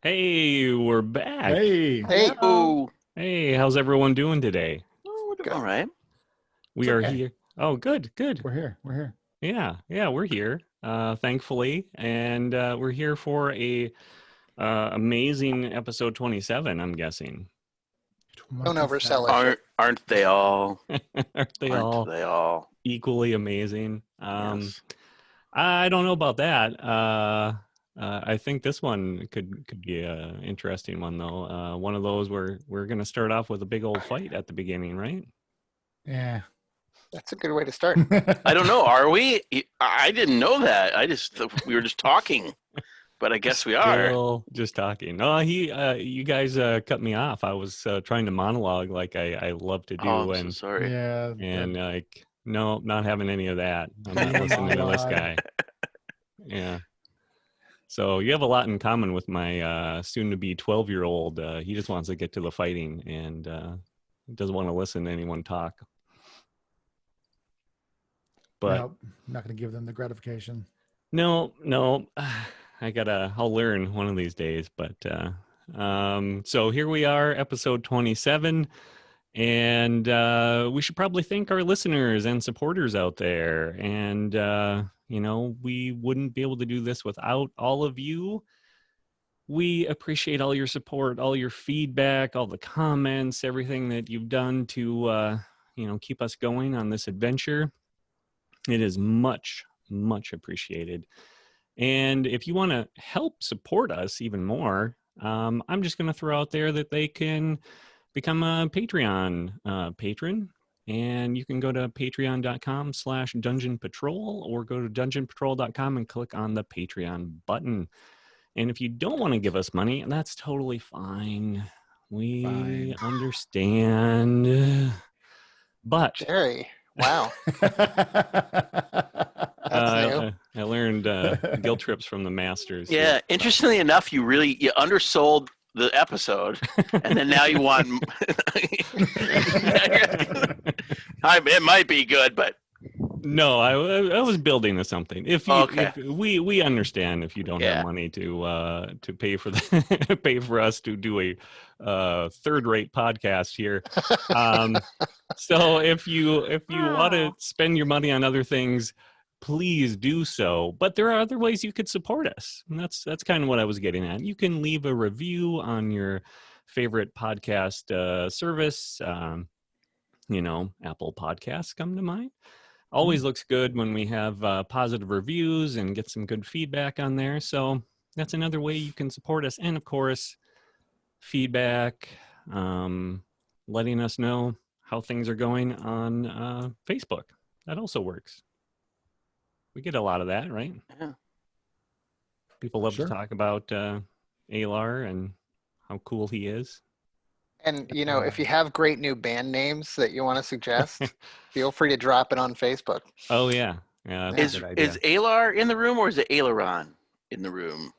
Hey, we're back. Hey. Hey. Hello. Hey, how's everyone doing today? Oh, we're doing all right. We It's are okay. here. Oh, good. We're here. Yeah, we're here. Thankfully, and we're here for a amazing episode 27. I'm guessing. Don't oversell it. Aren't they all? Aren't they Aren't all they all? equally amazing? Yes. I don't know about that. I think this one could be a interesting one though. One of those where we're going to start off with a big old fight at the beginning, right? Yeah. That's a good way to start. I don't know. Are we? I didn't know that. We were just talking, but I guess we are. Still just talking. No, you guys cut me off. I was trying to monologue like I love to do, Oh, I'm so sorry. Yeah. and like no, not having any of that. I'm not Yeah, listening to this monologue. guy. Yeah. So you have a lot in common with my soon-to-be 12-year-old. He just wants to get to the fighting and doesn't want to listen to anyone talk. But nope, I'm not going to give them the gratification. no, I'll learn one of these days. But so here we are, episode 27. And we should probably thank our listeners and supporters out there. And, we wouldn't be able to do this without all of you. We appreciate all your support, all your feedback, all the comments, everything that you've done to, keep us going on this adventure. It is much, much appreciated. And if you want to help support us even more, I'm just going to throw out there that they can become a Patreon patron, and you can go to patreon.com/Dungeon Patrol or go to dungeonpatrol.com and click on the Patreon button. And if you don't want to give us money, that's totally fine. We understand. But Jerry, wow. I learned guilt trips from the masters. Yeah. Interestingly enough, you undersold the episode, and then now you want. It might be good, but No, I was building to something. If we understand if you don't have money to pay for pay for us to do a third-rate podcast here. So if you want to spend your money on other things, please do so. But there are other ways you could support us. And that's kind of what I was getting at. You can leave a review on your favorite podcast service. Apple Podcasts come to mind. Always looks good when we have positive reviews and get some good feedback on there. So that's another way you can support us. And of course, feedback, letting us know how things are going on Facebook. That also works. We get a lot of that, right? Yeah. People love to talk about Alar and how cool he is. And, if you have great new band names that you want to suggest, feel free to drop it on Facebook. Oh, yeah. Yeah, that's a good idea. Is Alar in the room, or is it Aileron in the room?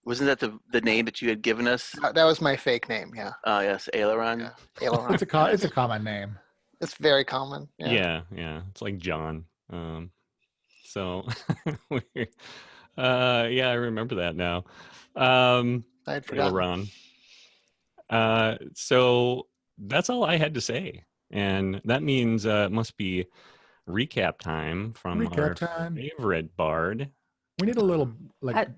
Wasn't that the name that you had given us? That was my fake name, yeah. Oh, yes, Aileron. Yeah. Aileron. It's a common name. It's very common. Yeah. It's like John. So, I remember that now. I'd forgotten. So that's all I had to say. And that means it must be recap time from our favorite bard. We need a little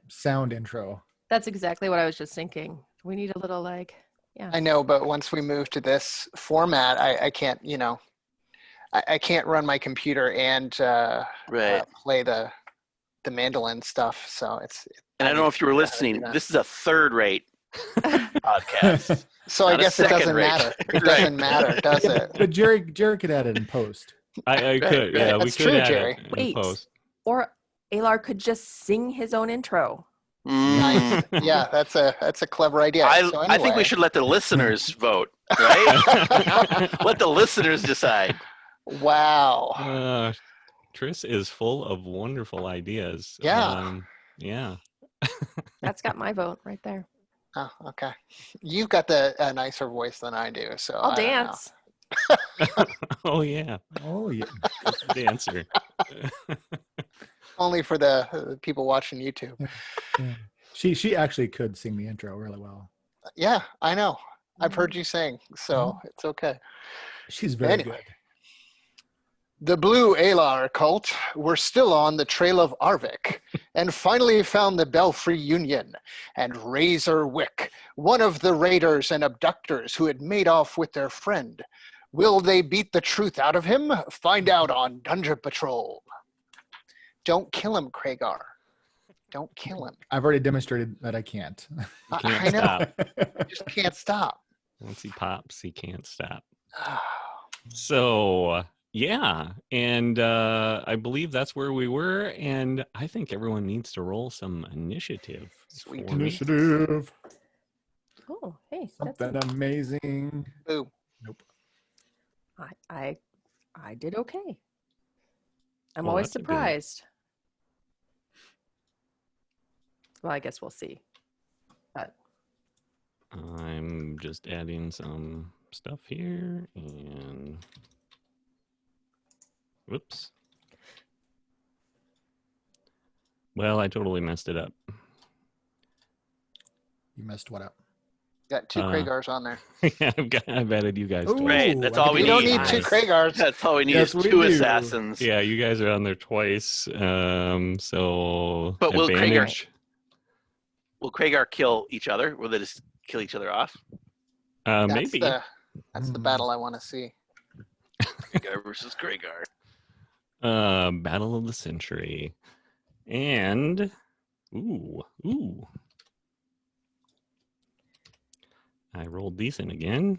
sound intro. That's exactly what I was just thinking. We need a little I know, but once we move to this format, I can't, I can't run my computer and play the mandolin stuff. So And I don't know if you were listening. This is a third-rate podcast. So I guess it doesn't matter. It doesn't matter, does it? But Jerry could add it in post. I could. Yeah, That's we could true, add Jerry. it in post. Or Alar could just sing his own intro. Nice. Yeah, that's a clever idea. I think we should let the listeners vote, right? Let the listeners decide. Wow. Tris is full of wonderful ideas. Yeah. Yeah. That's got my vote right there. Oh, okay. You've got a nicer voice than I do, so I'll dance. Oh yeah. Dancer. Only for the people watching YouTube. Yeah. She actually could sing the intro really well. Yeah, I know. I've heard you sing, so it's okay. She's very Anyway. good. The Blue Alar cult were still on the trail of Arvik and finally found the Belfry Union and Razor Wick, one of the raiders and abductors who had made off with their friend. Will they beat the truth out of him? Find out on Dungeon Patrol. Don't kill him, Kragar. Don't kill him. I've already demonstrated that I can't. You can't I know. stop. Just can't stop. Once he pops, he can't stop. So yeah, and I believe that's where we were, and I think everyone needs to roll some initiative. Sweet. for me. Initiative. Oh, hey, that's Something amazing. Boo. Nope. I did okay. I'm Well, always that's a good- surprised. Well, I guess we'll see. But I'm just adding some stuff here, and whoops. Well, I totally messed it up. You messed what up? Got two Kragars on there. I've added you guys. Ooh, twice. Right, that's I all can we You do don't need. need two Nice. Kragars. That's all we need Yes, is we 2 do. assassins. Yeah, you guys are on there twice. So But will Kragar- advantage. Will Kragar kill each other? Will they just kill each other off? That's Maybe. the battle I want to see. Kragar versus Kragar. Battle of the Century. And ooh. I rolled decent again.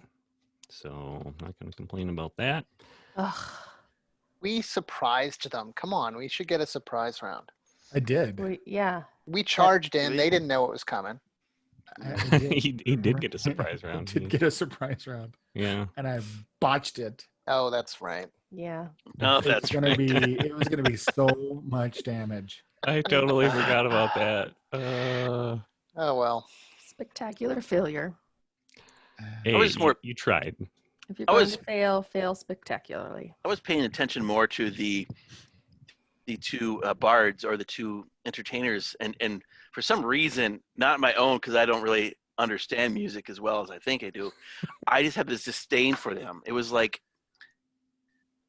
So I'm not gonna complain about that. ugh, We surprised them. Come on, we should get a surprise round. I did. yeah. We charged in. we- They didn't know it was coming. I did. he did get a surprise I round. did get a surprise round, Yeah. and I botched it. Oh, that's right. Yeah. Oh, It's that's gonna right. be. It was gonna be so much damage. I totally forgot about that. Oh well. Spectacular failure. Hey, was more- you tried. If you're I going was- to fail, fail spectacularly. I was paying attention more to the two bards or the two entertainers, and for some reason, not my own, because I don't really understand music as well as I think I do. I just have this disdain for them. It was like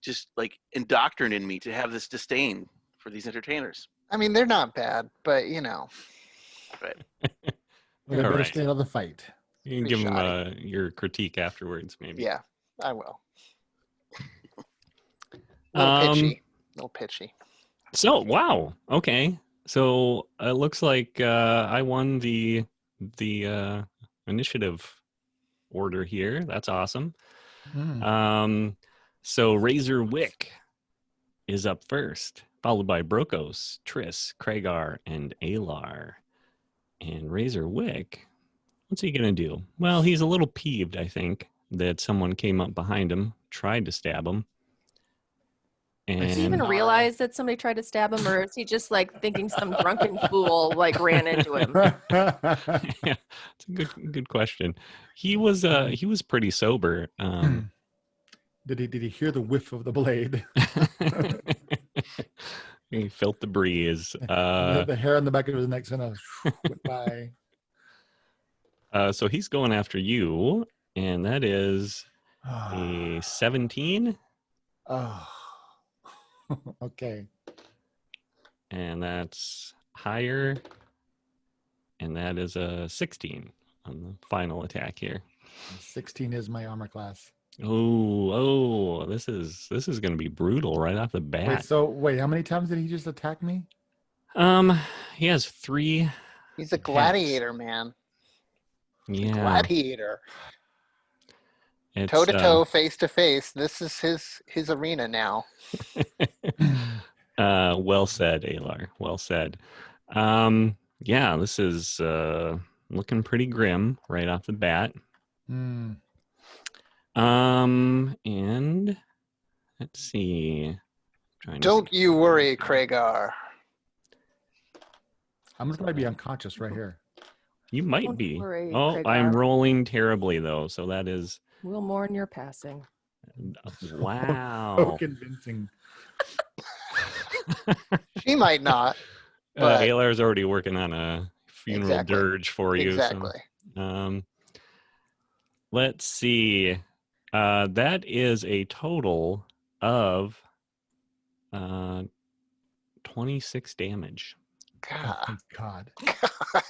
just like indoctrinating me to have this disdain for these entertainers. I mean, they're not bad, but you know. Well, they better Alright. stay out of the fight. You can Pretty give him shoddy. your critique afterwards, maybe. Yeah, I will. Little pitchy. Um, Little pitchy. So wow. Okay. So it looks like I won the initiative order here. That's awesome. Hmm. So Razor Wick is up first, followed by Brokos, Triss, Kragar, and Alar. And Razor Wick, what's he gonna do? Well, he's a little peeved, I think, that someone came up behind him, tried to stab him. Does he even And- realize that somebody tried to stab him, or is he just like thinking some drunken fool like ran into him? Yeah, it's a good question. He was pretty sober. Did he hear the whiff of the blade? He felt the breeze. The hair on the back of his neck kind of went by. So he's going after you, and that is a 17, Oh. Okay. and that's higher, and that is a 16 on the final attack here. 16 is my armor class. Oh, this is going to be brutal right off the bat. Wait, how many times did he just attack me? He has 3. He's a gladiator, man. Yeah, Gladiator. it's, Toe to toe, face to face. This is his arena now. well said, Alar. Well said. Yeah, this is looking pretty grim right off the bat. Hmm. And let's see. Don't you worry, Kragar. I'm gonna probably be unconscious right here. You might Don't be. worry, Oh, I'm Kragar. rolling terribly though, so that is We'll mourn your passing. So wow. convincing. She might not. But- Alar's already working on a funeral Exactly. dirge for you. Exactly. So, let's see. That is a total of 26 damage. Oh, God. thank God. God.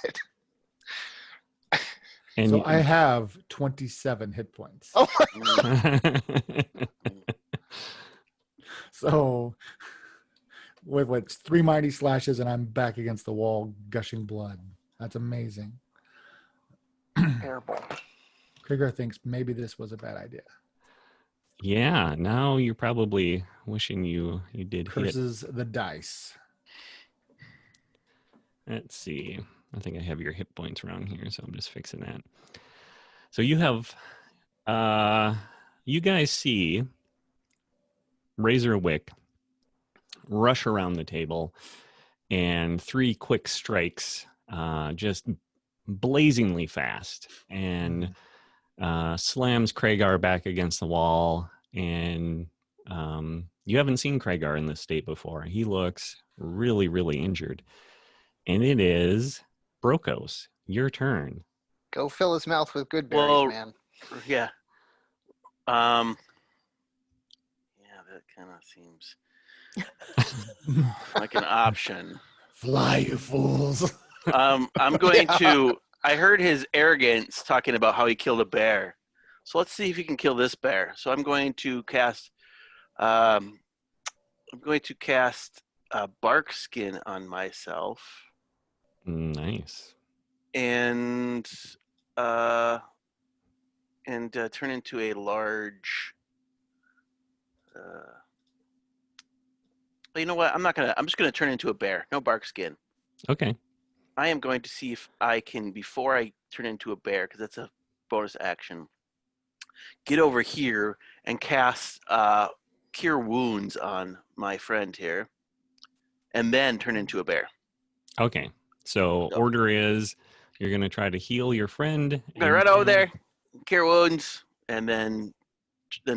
And So I have 27 hit points. Oh my Mm. So with 3 mighty slashes and I'm back against the wall, gushing blood. That's amazing. terrible. Krieger thinks maybe this was a bad idea. yeah, now you're probably wishing you did hit. Curses the dice. Let's see. I think I have your hit points wrong here, so I'm just fixing that. So you have, you guys see Razor Wick rush around the table, and 3 quick strikes, just blazingly fast, and slams Kragar back against the wall. And you haven't seen Kragar in this state before. He looks really, really injured. And it is Brokos, your turn. Go fill his mouth with good berries, Well, man. Yeah. Yeah, that kind of seems like an option. Fly, you fools. I'm going Yeah. to. I heard his arrogance talking about how he killed a bear. So let's see if he can kill this bear. So I'm going to cast. I'm going to cast bark skin on myself Nice. and turn into a large. You know what? I'm just gonna turn into a bear. No bark skin. Okay. I am going to see if I can, before I turn into a bear, because that's a bonus action, get over here and cast Cure Wounds on my friend here, and then turn into a bear. Okay. So Yep. order is you're going to try to heal your friend. I'm gonna and right over then- there, Cure Wounds, and then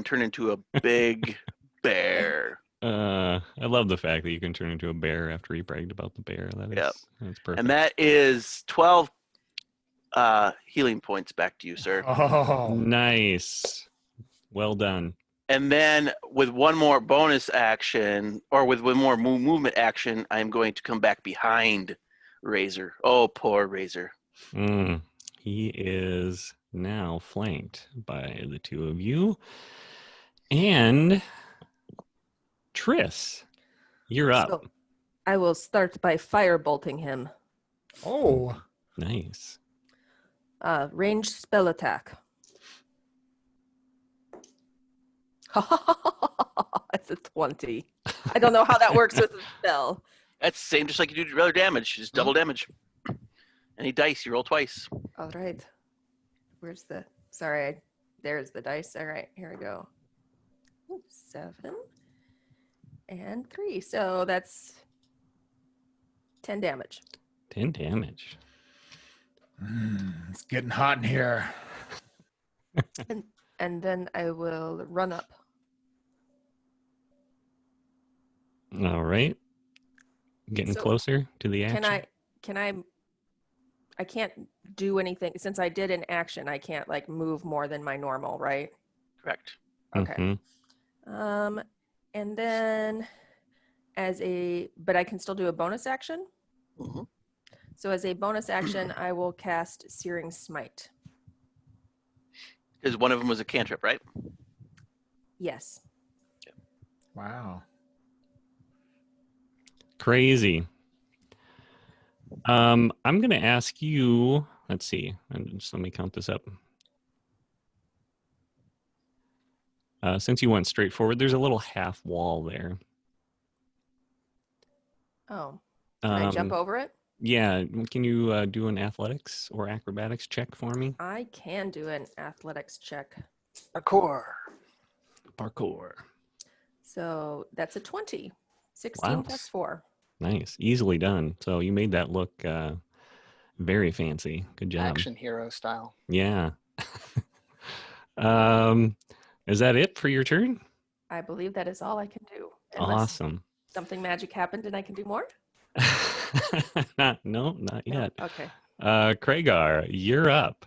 turn into a big bear. I love the fact that you can turn into a bear after you bragged about the bear. That is, Yep. that's perfect. And that is 12 healing points back to you, sir. Oh, Nice. Well done. And then with one more bonus action, or with one more movement action, I'm going to come back behind Razor. Oh, poor Razor. He is now flanked by the 2 of you. And Triss, you're up. So I will start by firebolting him. oh, Nice. Ranged spell attack. It's a 20. I don't know how that works with a spell. That's the same, just like you do regular damage, just double damage. Any dice, you roll twice. All right. Where's the... Sorry, there's the dice. All right, here we go. 7 and 3. So that's 10 damage. 10 damage. it's getting hot in here. And then I will run up. All right. Getting So, closer to the action. I can't do anything since I did an action. I can't like move more than my normal, right? Correct. Okay. Mhm. And then but I can still do a bonus action. Mhm. So as a bonus action, I will cast Searing Smite. Because one of them was a cantrip, right? Yes. Wow. Crazy. I'm going to ask you, let's see. Just let me count this up. Since you went straight forward, there's a little half wall there. Oh, can I jump over it? Yeah. Can you do an athletics or acrobatics check for me? I can do an athletics check. Parkour. Parkour. So that's a 20. 16 Wow. plus 4. Nice. Easily done. So you made that look very fancy. Good job. Action hero style. Yeah. Is that it for your turn? I believe that is all I can do. Unless Awesome. something magic happened and I can do more? Not yet. Okay. Kragar, you're up.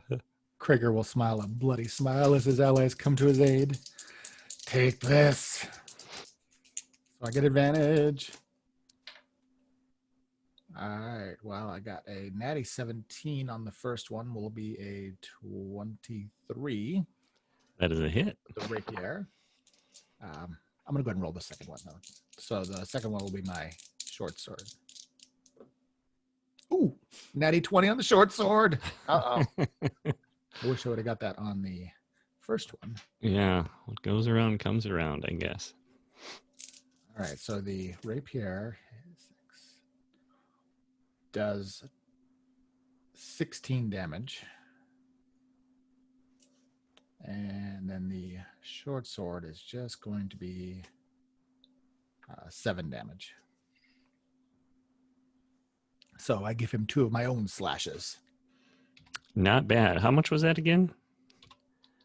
Krager will smile a bloody smile as his allies come to his aid. Take this. So I get advantage. All right. Well, I got a natty 17 on the first one. Will be a 23. That is a hit. The rapier. I'm going to go ahead and roll the second one, though. So the second one will be my short sword. Ooh, natty 20 on the short sword. Uh-oh. I wish I would have got that on the first one. Yeah, what goes around comes around, I guess. All right, so the rapier does 16 damage. And then the short sword is just going to be 7 damage. So I give him 2 of my own slashes. Not bad. How much was that again?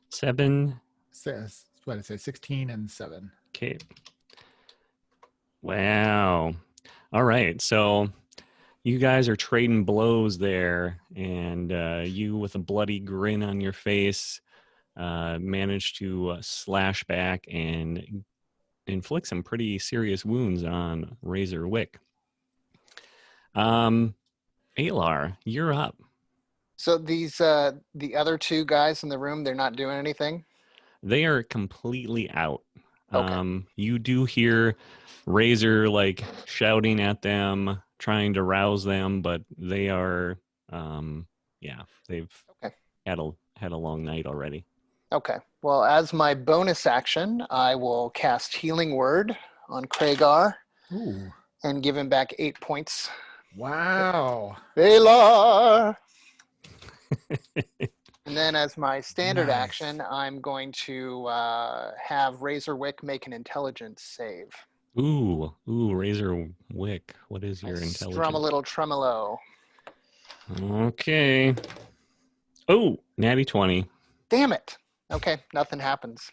7. Says what did I say? 16 and 7. Okay. Wow. All right. So you guys are trading blows there, and you, with a bloody grin on your face, managed to slash back and inflict some pretty serious wounds on Razor Wick. Alar, you're up. So these the other 2 guys in the room, they're not doing anything? They are completely out. Okay. You do hear Razor like shouting at them, trying to rouse them, but they are, they've Okay. had a long night already. Okay. Well, as my bonus action, I will cast Healing Word on Kragar Ooh. and give him back 8 points. Wow. Alar! And then as my standard Nice. action, I'm going to have Razorwick make an intelligence save. Ooh, Razor Wick. What is your I intelligence? strum a little tremolo. Okay. Oh, natty 20. Damn it. Okay, nothing happens.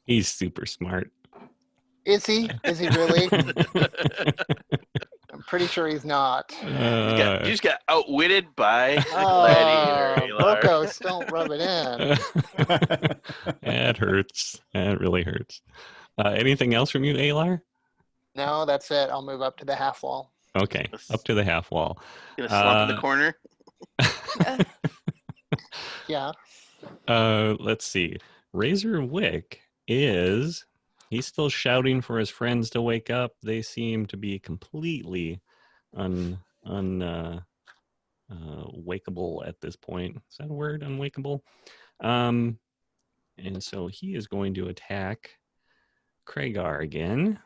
He's super smart. Is he? Is he really? I'm pretty sure he's not. You just got outwitted by the Oh, Gladiator. Alar. Bokos, don't rub it in. That hurts. That really hurts. Anything else from you, Alar? No, that's it. I'll move up to the half wall. Okay, up to the half wall. Gonna slump in the corner. Yeah. Let's see. Razor Wick he's still shouting for his friends to wake up. They seem to be completely wakeable at this point. Is that a word? Unwakeable? And so he is going to attack Kragar again.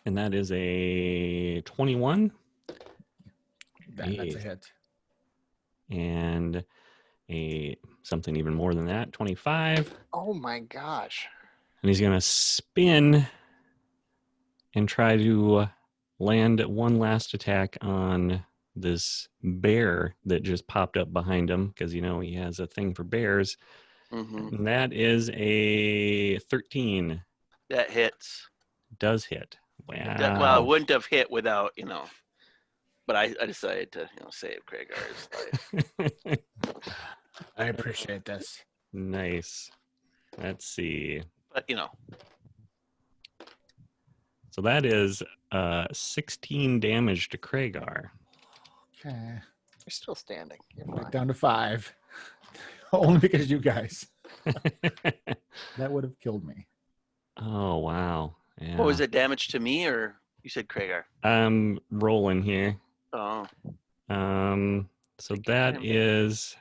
And that is a 21. That's a hit. And something even more than that, 25. Oh my gosh. And he's going to spin and try to land one last attack on this bear that just popped up behind him, because he has a thing for bears. Mm-hmm. And that is a 13. That hits. Does hit. Wow. Well, it wouldn't have hit without, but I decided to, save Kragar's life. I appreciate this. Nice. Let's see. But, So that is 16 damage to Kragar. Okay. You're still standing. You're Back fine. down to 5. Only because you guys. That would have killed me. Oh, wow. Yeah. What was it, damage to me, or you said Kragar? I'm rolling here. Oh. So that is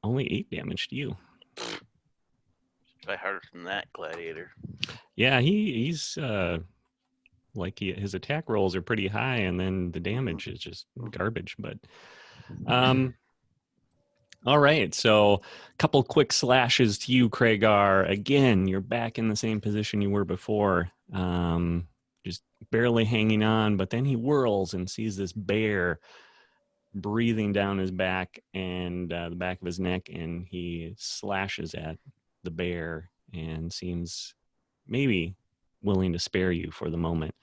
only 8 damage to you. Try harder than that, Gladiator. Yeah, he's his attack rolls are pretty high, and then the damage is just garbage. But all right, so a couple quick slashes to you, Kragar. Again, you're back in the same position you were before, just barely hanging on. But then he whirls and sees this bear breathing down his back and the back of his neck, and he slashes at the bear and seems maybe willing to spare you for the moment.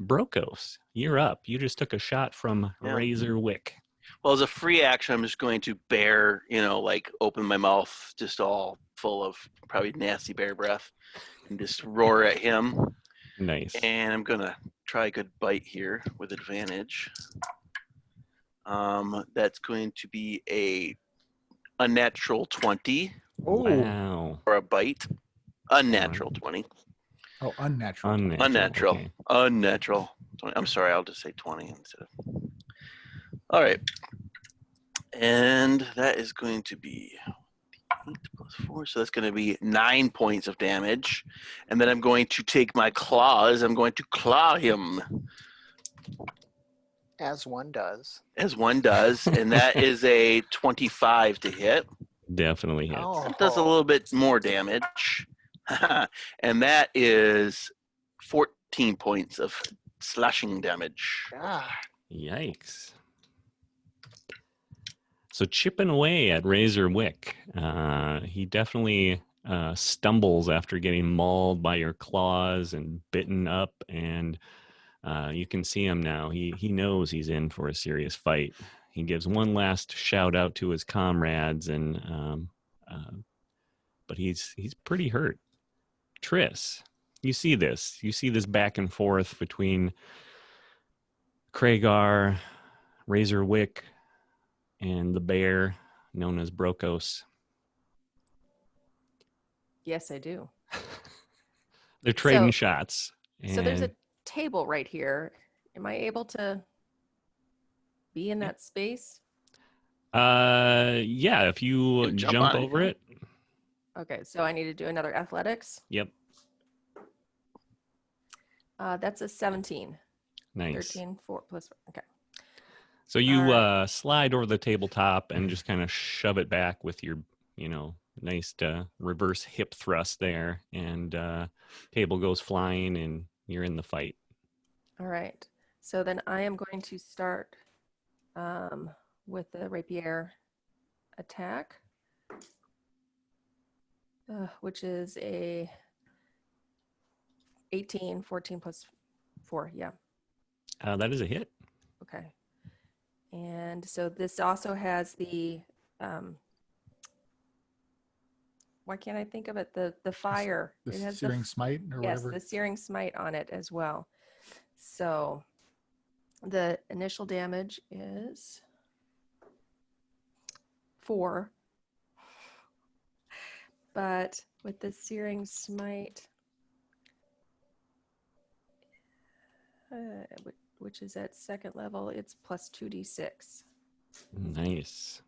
Brokos, you're up. You just took a shot from Yeah. Razor Wick. Well, as a free action, I'm just going to bear, like open my mouth just all full of probably nasty bear breath and just roar at him. Nice. And I'm going to try a good bite here with advantage. That's going to be a unnatural 20 Wow. for a bite. Unnatural 20. Oh, unnatural. Unnatural. Okay. Unnatural 20. I'm sorry, I'll just say 20 instead of. All right. And that is going to be 8 plus 4. So that's going to be 9 points of damage. And then I'm going to take my claws. I'm going to claw him. As one does. As one does. And that is a 25 to hit. Definitely hits. Oh. That does a little bit more damage. And that is 14 points of slashing damage. Ah, Yikes. So chipping away at Razor Wick. He definitely stumbles after getting mauled by your claws and bitten up, and you can see him now. He knows he's in for a serious fight. He gives one last shout out to his comrades, and but he's pretty hurt. Triss, you see this. You see this back and forth between Kragar, Razor Wick, and the bear known as Brokos. Yes, I do. They're trading So- shots. So there's a and- table right here. Am I able to be in that space? yeah, if you can jump jump on it, over yeah. it. Okay, so I need to do another athletics. Yep. That's a 17. Nice. 13, 4 plus 4. Okay. So you All slide over the tabletop and just kind of shove it back with your, nice reverse hip thrust there, and table goes flying, and you're in the fight. All right. So then I am going to start with the rapier attack, which is a 18, 14 plus 4. Yeah. That is a hit. Okay. And so this also has the, why can't I think of it? The fire. The It has searing smite or yes, whatever. the searing smite on it as well. So the initial damage is 4. But with the searing smite, which is at second level, it's plus 2d6, Nice.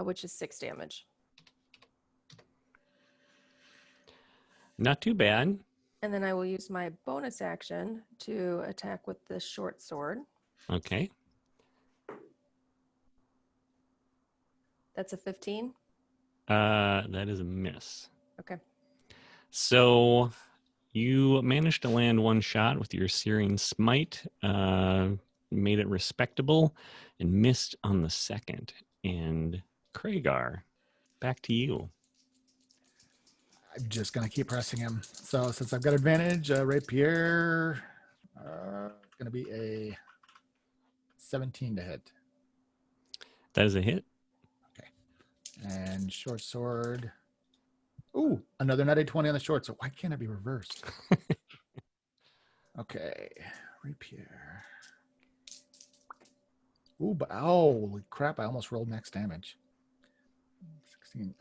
which is 6 damage. Not too bad. And then I will use my bonus action to attack with the short sword. Okay. That's a 15. That is a miss. Okay. So you managed to land one shot with your searing smite, made it respectable, and missed on the second. And Kragar, back to you. I'm just going to keep pressing him. So since I've got advantage, rapier, going to be a 17 to hit. That is a hit. And short sword. Ooh, another natty 20 on the short. So why can't it be reversed? Okay, rapier. Ooh, but holy crap! I almost rolled max damage. 16.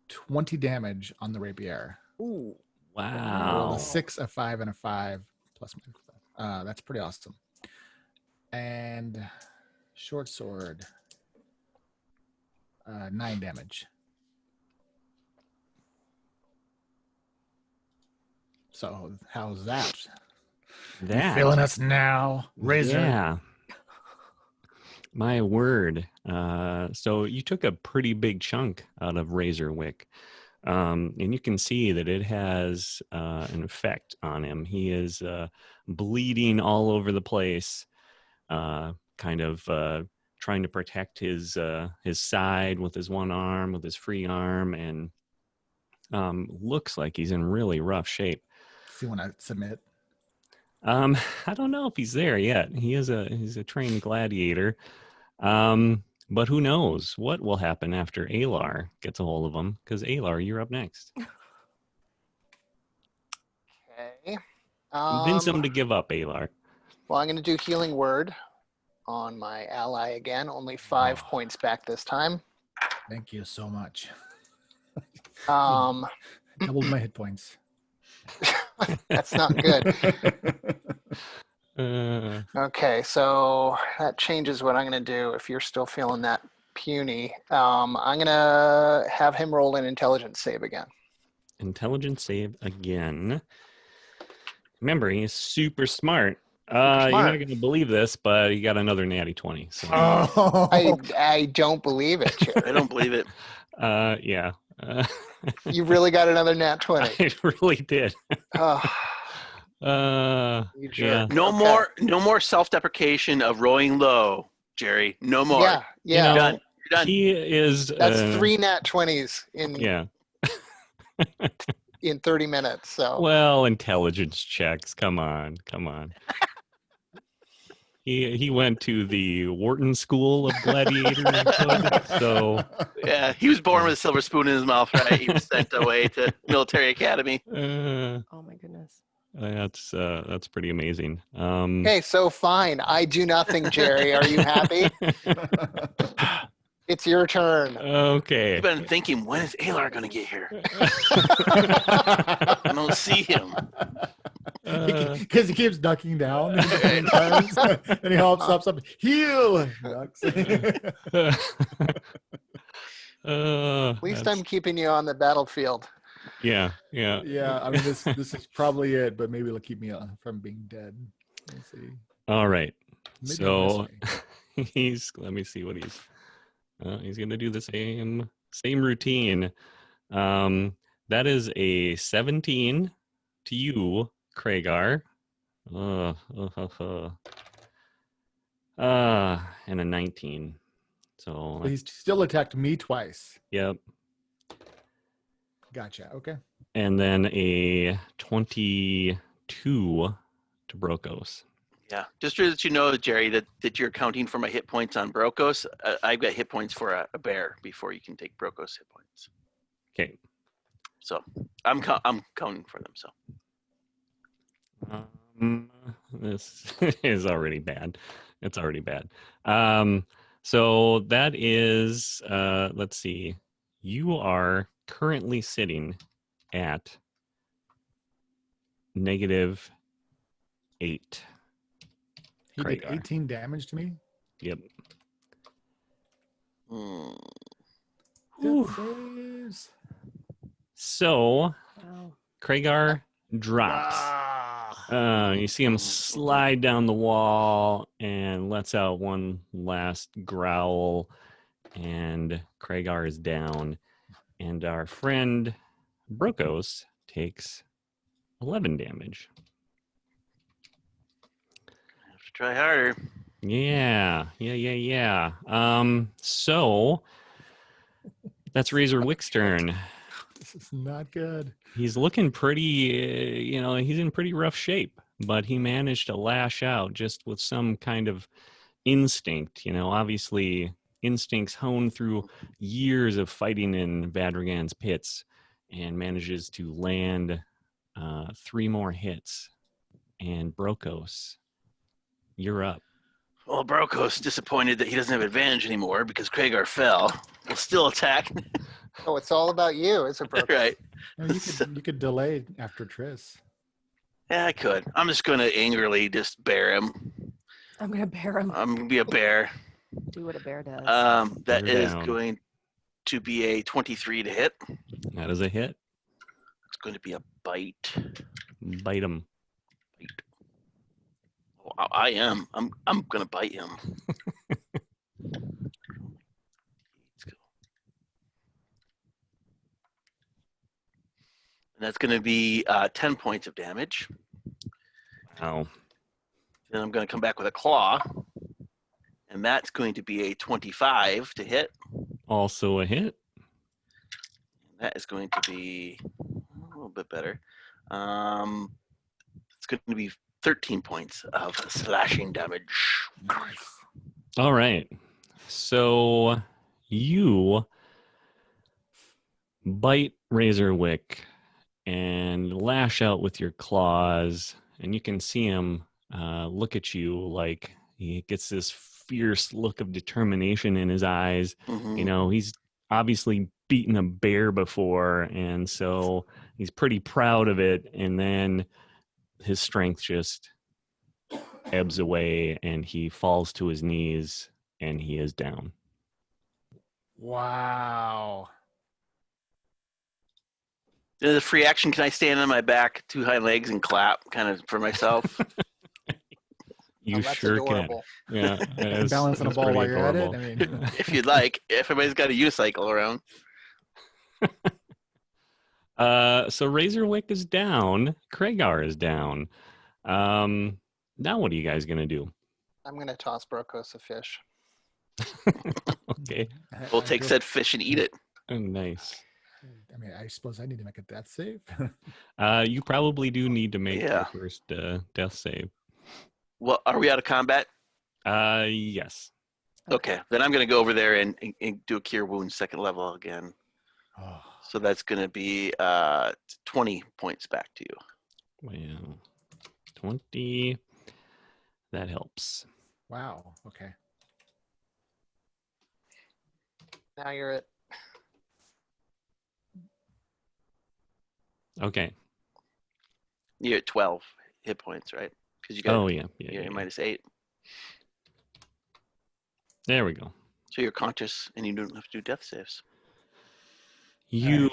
20 damage on the rapier. ooh. I rolled Wow. a 6, a 5, and a 5 plus my. That's pretty awesome. And short sword. 9 damage. So how's that? That. Feeling us now, Razor? Yeah. My word. So you took a pretty big chunk out of Razor Wick. And you can see that it has an effect on him. He is bleeding all over the place, kind of trying to protect his side with his one arm, with his free arm, and looks like he's in really rough shape. Does he want to submit? I don't know if he's there yet. He's a trained gladiator. But who knows what will happen after Alar gets a hold of him? Because Alar, you're up next. Okay. Convince him to give up, Alar. Well, I'm going to do Healing Word on my ally again. Only 5 Oh. points back this time. Thank you so much. Um, Doubled my hit points. that's not good. Uh, Okay, so that changes what I'm going to do if you're still feeling that puny. I'm going to have him roll an intelligence save again. intelligence save again. Remember, he's super smart. Super You're not smart. going to believe this, but he got another natty 20. So, Oh. I don't believe it, I Jerry. don't believe it. yeah. You really got another nat 20. I really did. Oh, you Yeah. jerk. No Okay. more self-deprecation of rowing low, Jerry. No more. Yeah, You yeah. know, Done. You're done. he is. That's 3 nat 20s Yeah. in 30 minutes. So Well, intelligence checks. Come on. He went to the Wharton School of Gladiators, so Yeah, he was born with a silver spoon in his mouth, right? He was sent away to military academy. Oh my goodness. that's pretty amazing. okay, so fine. I do nothing, Jerry. Are you happy? It's your turn. Okay. You've been thinking, when is Alar going to get here? I don't see him. Because he keeps ducking down in between times, and he hops up, heal. Ducks. At least I'm keeping you on the battlefield. Yeah. Yeah, I mean this is probably it, but maybe it'll keep me from being dead. We'll see. All right. Maybe he'll So miss let me see what he's going to do the same routine. That is a 17 to you, Kragar. And a 19. So me. He's still attacked me twice. yep. Gotcha. Okay. And then a 22 to Brokos. Yeah, just so that you know, Jerry, that you're counting for my hit points on Brokos. I've got hit points for a bear before you can take Brokos hit points. Okay. So I'm counting for them. So This is already bad. It's already bad. So that is, let's see. You are currently sitting at -8. He did Kragar. 18 damage to me. Yep. Good saves. So Wow. Kragar drops. You see him slide down the wall and lets out one last growl, and Kragar is down. And our friend Brokos takes 11 damage. have to try harder. Yeah. So that's Razor Wick's turn. This is not good. He's looking pretty, he's in pretty rough shape, but he managed to lash out just with some kind of instinct. Obviously instincts honed through years of fighting in Vadrigan's pits, and manages to land 3 more hits. And Brokos, you're up. Well, Brokos disappointed that he doesn't have advantage anymore because Kragar fell. Will still attack. Oh, it's all about you, is it, Brooke? Right. No, you could delay after Triss. Yeah, I could. I'm just going to angrily just bear him. I'm gonna bear him. I'm going to be a bear. Do what a bear does. That Bear is down. going to be a 23 to hit. That is a hit. It's going to be a bite. Bite him. Oh, I am. I'm going to bite him. Let's go. And that's going to be 10 points of damage. Wow. Then I'm going to come back with a claw. And that's going to be a 25 to hit. Also a hit. That is going to be a little bit better. going to be 13 points of slashing damage. Nice. All right. So you bite Razorwick and lash out with your claws, and you can see him look at you like he gets this fierce look of determination in his eyes. You know, he's obviously beaten a bear before, and so he's pretty proud of it. And then his strength just ebbs away, and he falls to his knees, and he is down. Wow. As a free action, can I stand on my back, 2 hind legs, and clap kind of for myself? You Oh, that's sure adorable. can. Yeah, it's, Balancing a it's ball pretty while you're at it. adorable. I mean, If you'd like, if anybody's got a U-cycle around. So Razorwick is down. Kragar is down. Now what are you guys gonna do? I'm going to toss Brokos a fish. Okay. We'll take said fish and eat it. Oh, nice. I mean, I suppose I need to make a death save. You probably do need to make Yeah. your first death save. Well, are we out of combat? Yes. Okay, then I'm going to go over there and do a cure wounds 2nd level again. Oh, So that's going to be 20 points back to you. Well, 20. That helps. wow. Okay. Now you're at Okay. You're at 12 hit points, right? Because you got Oh yeah. you're Yeah. -8. There we go. So you're conscious and you don't have to do death saves. You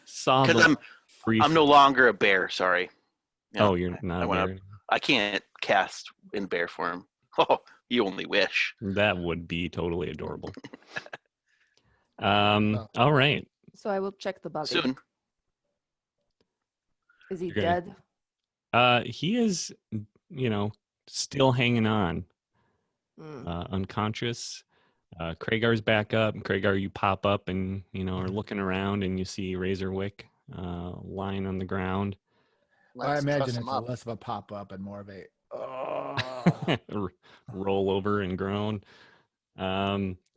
saw Because the I'm no longer a bear. Sorry. No, Oh, you're not I a went bear. I can't cast in bear form. Oh, you only wish. That would be totally adorable. Well, All right. So I will check the body. Soon. Is he You're gonna- dead? He is, still hanging on, Hmm. unconscious. Kragar's back up. Kragar, you pop up and, are looking around, and you see Razorwick lying on the ground. I let's imagine truss it's him up. less of a pop up and more of a Roll over and groan.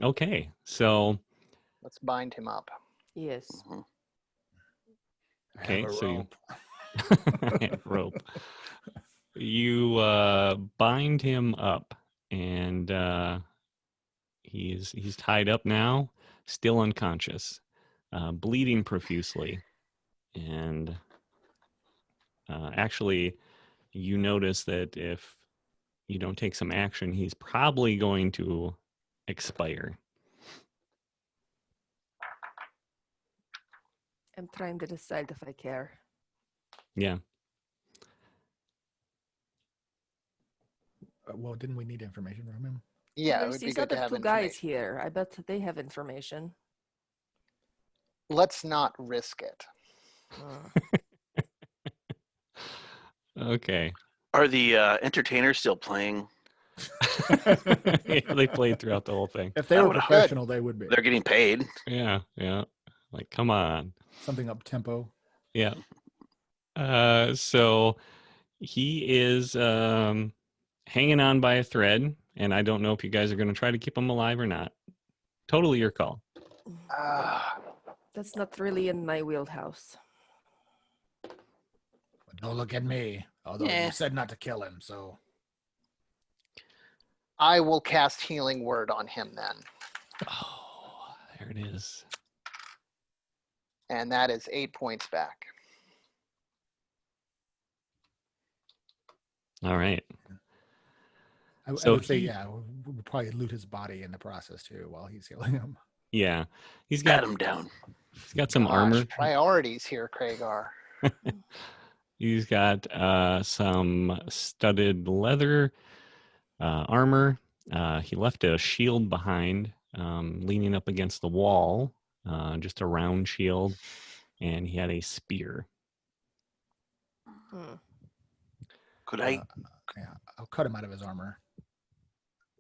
Okay, so Let's bind him up. Yes. Mhm. I Okay, have a so you- rope. rope. You bind him up, and he's tied up now, still unconscious, bleeding profusely, and actually, you notice that if you don't take some action, he's probably going to expire. I'm trying to decide if I care. Yeah. Well, didn't we need information from him? Yeah, it There's would be these good to other have 2 guys information. here. I bet they have information. Let's not risk it. Hmm. Okay. Are the entertainers still playing? Yeah, they played throughout the whole thing. If they That were would- professional, they would be. They're getting paid. Yeah, yeah. Like, come on. Something up tempo. Yeah. So he is hanging on by a thread, and I don't know if you guys are going to try to keep him alive or not. Totally your call. That's not really in my wheelhouse. But don't look at me. Although Yeah. you said not to kill him, so I will cast Healing Word on him then. Oh, there it is. And that is 8 points back. All right. I So would say, he- yeah, we'll probably loot his body in the process too while he's healing him. Yeah. He's Pat got him down. some Gosh, armor. Priorities here, Kragar. He's got some studded leather armor. He left a shield behind, leaning up against the wall, just a round shield, and he had a spear. Hmm. Could I Yeah, I'll cut him out of his armor.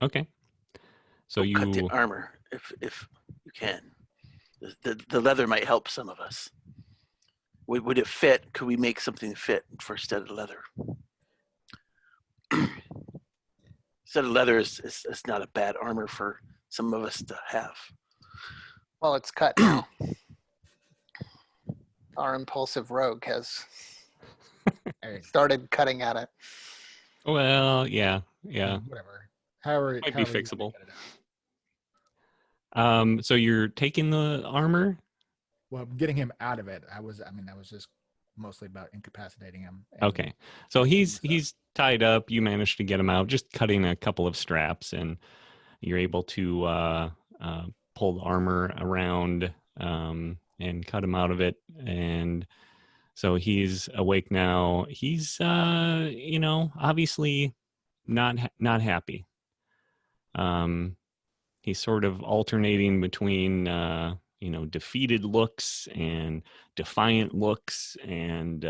Okay. So cut the you armor if you can? The leather might help some of us. Would it fit? Could we make something fit for studded leather? Studded leather is not a bad armor for some of us to have. Well, it's cut now. Our impulsive rogue has Hey, started cutting at it. Well, yeah. whatever. However, Might be however you wanna fixable. get it out. So you're taking the armor? Well, getting him out of it, that was just mostly about incapacitating him. and Okay. So making him he's so- he's tied up. You managed to get him out, just cutting a couple of straps, and you're able to pull the armor around and cut him out of it. And so he's awake now. He's obviously not happy. He's sort of alternating between defeated looks and defiant looks, and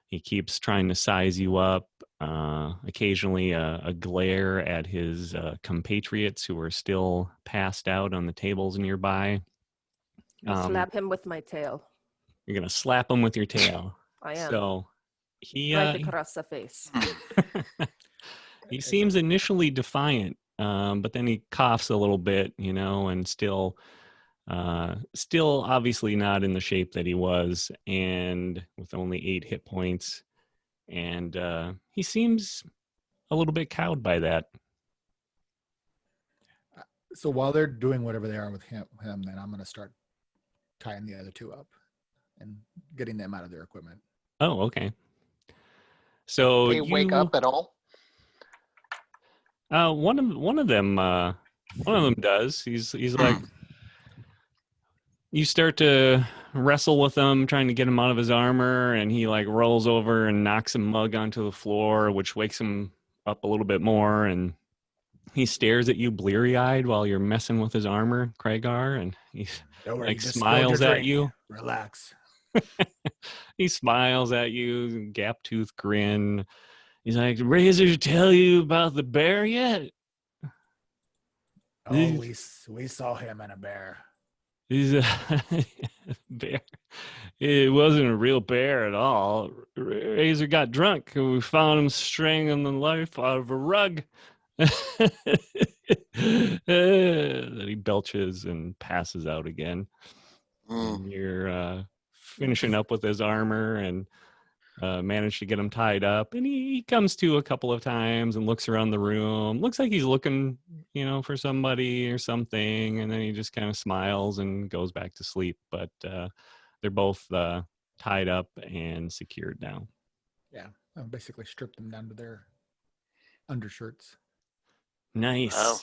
he keeps trying to size you up. Occasionally a glare at his compatriots who are still passed out on the tables nearby. I'll slap him with my tail. You're gonna slap him with your tail. I am. So he Right across the face. he seems initially defiant, but then he coughs a little bit, and still obviously not in the shape that he was, and with only 8 hit points. And he seems a little bit cowed by that. So while they're doing whatever they are with him, then I'm going to start tying the other two up and getting them out of their equipment. Oh, okay. So They wake up at all? one of them does. He's like, you start to wrestle with him, trying to get him out of his armor, and he like rolls over and knocks a mug onto the floor, which wakes him up a little bit more. And he stares at you bleary-eyed while you're messing with his armor, Craigar, and he Don't worry, like you just smiles spilled your at drink. you. Relax. He smiles at you, gap tooth grin. He's like, Razor tell you about the bear yet? Oh, we saw him and a bear. He's a bear. It wasn't a real bear at all. Razor got drunk and we found him strangling the life out of a rug. Then he belches and passes out again. And you're finishing up with his armor and managed to get him tied up. And he comes to a couple of times and looks around the room. Looks like he's looking, for somebody or something. And then he just kind of smiles and goes back to sleep. But they're both tied up and secured now. Yeah, I basically stripped them down to their undershirts. Nice. Wow.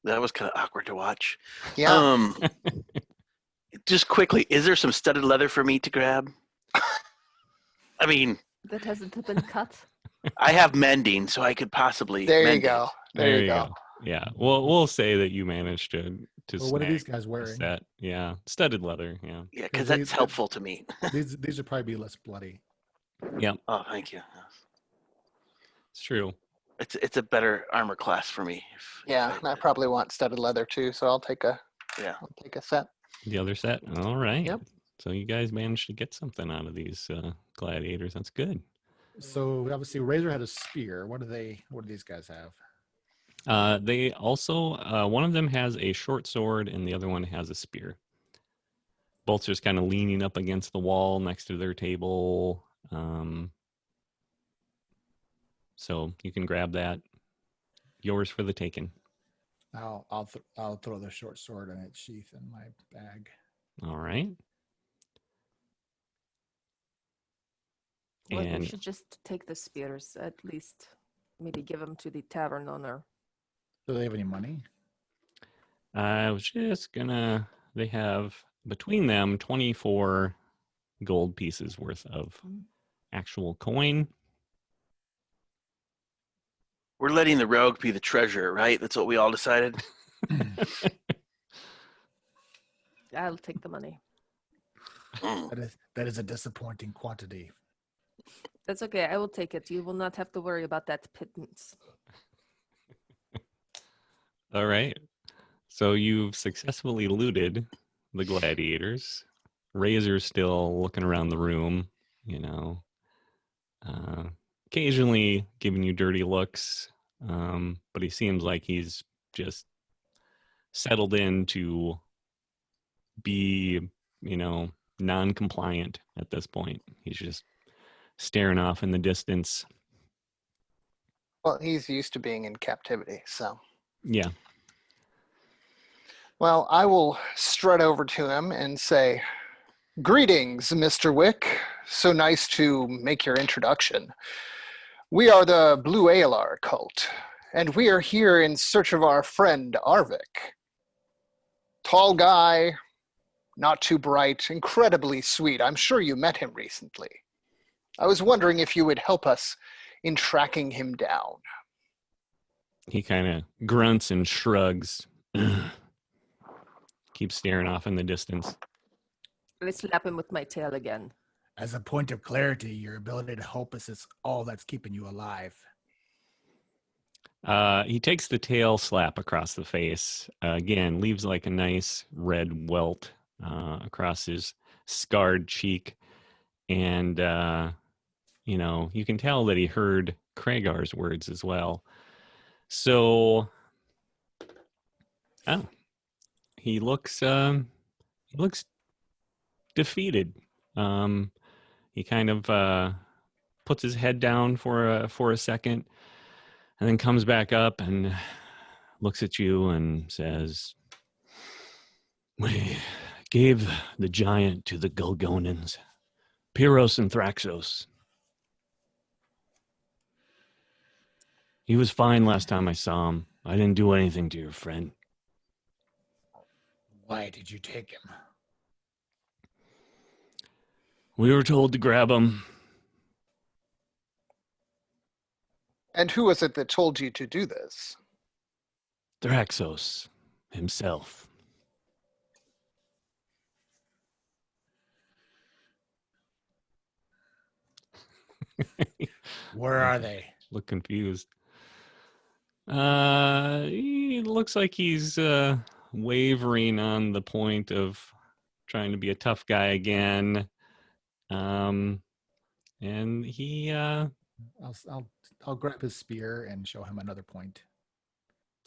That was kind of awkward to watch. Yeah. Just quickly, is there some studded leather for me to grab? I mean, That hasn't been cut. I have mending, so I could possibly. There you mend go. it. There you go. Yeah. Well, we'll say that you managed to Well, what are these snag guys a wearing? set. Yeah. Studded leather. Yeah. Yeah, because These- that's helpful to me. These would probably be less bloody. Yep. Oh, thank you. It's true. It's a better armor class for me. Yeah, and I probably want studded leather too, so I'll take a set. The other set. All right. Yep. So you guys managed to get something out of these gladiators. That's good. So obviously Razor had a spear. What do these guys have? They also one of them has a short sword and the other one has a spear. Both just kind of leaning up against the wall next to their table. So you can grab that. Yours for the taking. I'll throw the short sword in its sheath in my bag. All right. Well, we And should just take the spears, at least maybe give them to the tavern owner. Do they have any money? I was just gonna. They have between them 24 gold pieces worth of actual coin. We're letting the rogue be the treasurer, right? That's what we all decided. I'll take the money. That is a disappointing quantity. That's okay. I will take it. You will not have to worry about that pittance. All right. So you've successfully looted the gladiators. Razor's still looking around the room, occasionally giving you dirty looks, but he seems like he's just settled in to be, non-compliant at this point. He's just staring off in the distance. Well, he's used to being in captivity, so. Yeah. Well, I will strut over to him and say, "Greetings, Mr. Wick. So nice to make your introduction. We are the Blue Alar cult, and we are here in search of our friend Arvik. Tall guy, not too bright, incredibly sweet. I'm sure you met him recently. I was wondering if you would help us in tracking him down." He kind of grunts and shrugs. Keeps staring off in the distance. I slap him with my tail again. As a point of clarity, your ability to help us is all that's keeping you alive. He takes the tail slap across the face. Again, leaves like a nice red welt across his scarred cheek. And, you can tell that he heard Kragar's words as well. So, he looks defeated. He kind of puts his head down for a second, and then comes back up and looks at you and says, "We gave the giant to the Gulgonans, Pyros and Thraxos. He was fine last time I saw him. I didn't do anything to your friend." Why did you take him? "We were told to grab him." "And who was it that told you to do this?" "Thraxos himself." Where are they? Look confused. He looks like he's wavering on the point of trying to be a tough guy again. And he I'll grab his spear and show him another point.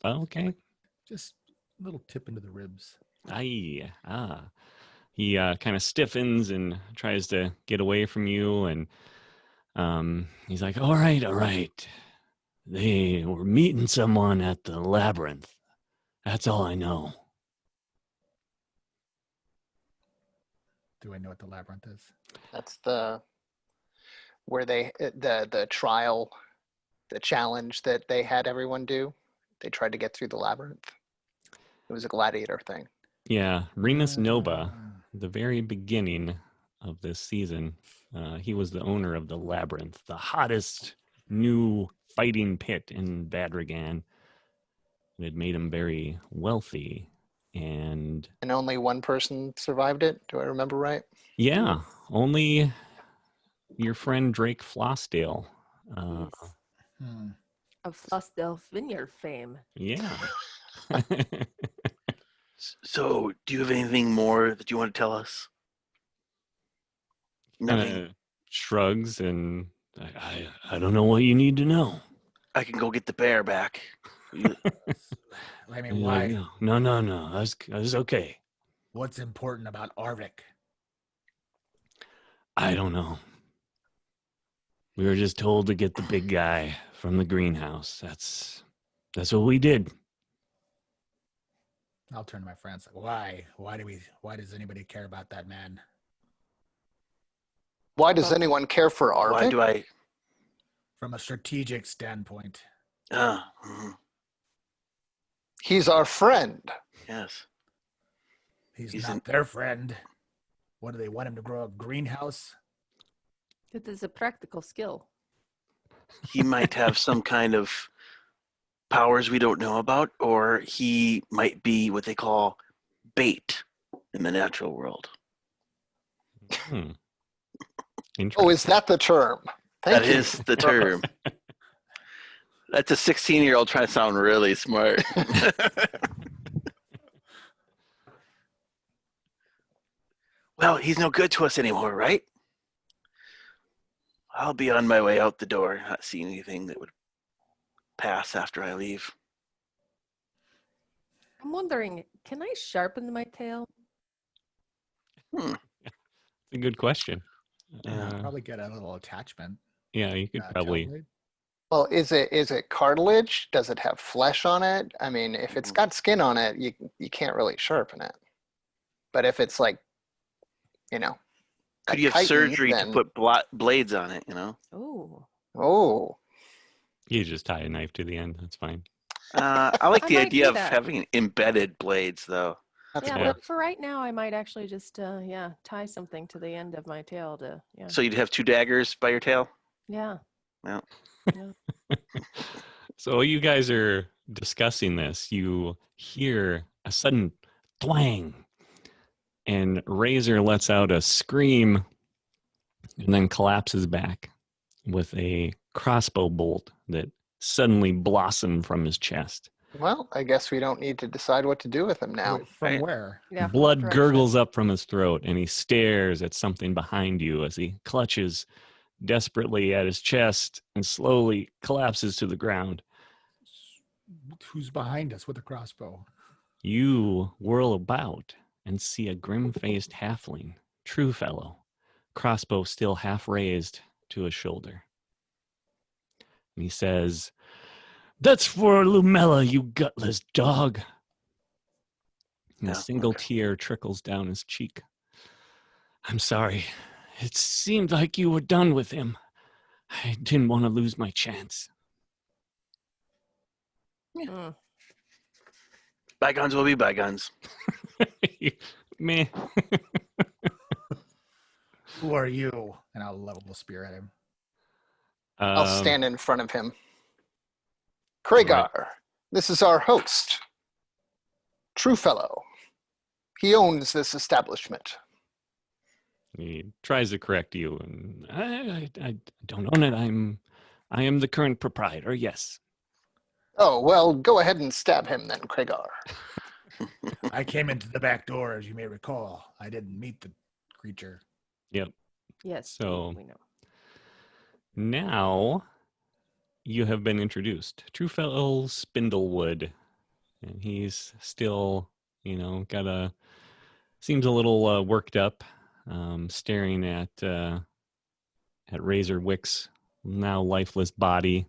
okay. Just a little tip into the ribs. He kind of stiffens and tries to get away from you, and he's like, all right. They were meeting someone at the labyrinth. That's all I know." Do I know what the labyrinth is? That's where the trial, the challenge that they had everyone do. They tried to get through the labyrinth. It was a gladiator thing. Yeah, Remus Nova, the very beginning of this season, he was the owner of the labyrinth, the hottest new fighting pit in Badrigan. It had made him very wealthy, and only one person survived it. Do I remember right? yeah, only your friend Drake Flossdale. Of Flossdale Vineyard fame. Yeah. So, do you have anything more that you want to tell us? Nothing. Shrugs and I don't know what you need to know. I can go get the bear back. I mean, why? No. That's okay. What's important about Arvik? I don't know. We were just told to get the big guy from the greenhouse. That's what we did. I'll turn to my friends. Like, why? Why does anybody care about that man? Why does anyone care for Arvik? Why do I? From a strategic standpoint. He's our friend. Yes. He's not their friend. What do they want him to grow a greenhouse? It is a practical skill. He might have some kind of powers we don't know about, or he might be what they call bait in the natural world. Oh, is that the term? Thank That you. is the term. That's a 16-year-old trying to sound really smart. Well, he's no good to us anymore, right? I'll be on my way out the door, not seeing anything that would pass after I leave. I'm wondering, can I sharpen my tail? A good question. Yeah. Probably get a little attachment. Yeah, you could tail probably. blade. Well, is it cartilage? Does it have flesh on it? I mean, if it's got skin on it, you can't really sharpen it. But if it's like, you know, Could a you have chitin, surgery to then put blades on it, Oh, oh, You just tie a knife to the end. That's fine. I like I the might idea do of that. having embedded blades, though. that's yeah, Yeah. but for right now, I might actually just tie something to the end of my tail to So you'd have 2 daggers by your tail? yeah. Yeah. So you guys are discussing this. You hear a sudden twang, and Razor lets out a scream and then collapses back with a crossbow bolt that suddenly blossomed from his chest. well. I guess we don't need to decide what to do with him now. Wait, from Right. where? Yeah. from what Blood direction? gurgles up from his throat, and he stares at something behind you as he clutches desperately at his chest and slowly collapses to the ground. Who's behind us with a crossbow? You whirl about and see a grim-faced halfling, true fellow, crossbow still half raised to his shoulder. And he says, "That's for Lumella, you gutless dog." And a Yeah, single okay. tear trickles down his cheek. "I'm sorry. It seemed like you were done with him. I didn't want to lose my chance." Mm. Bygones will be bygones. Meh. Who are you? And I'll level the spear at him. I'll Um, stand in front of him. Kragar, this is our host, True Fellow. He owns this establishment. He tries to correct you, and I don't own it. I am the current proprietor. Yes. Oh, well, go ahead and stab him then, Kragar. I came into the back door, as you may recall. I didn't meet the creature. Yep. Yes. So- we know. Now you have been introduced. Truefellow Spindlewood, and he's still, seems a little worked up, staring at Razor Wick's now lifeless body.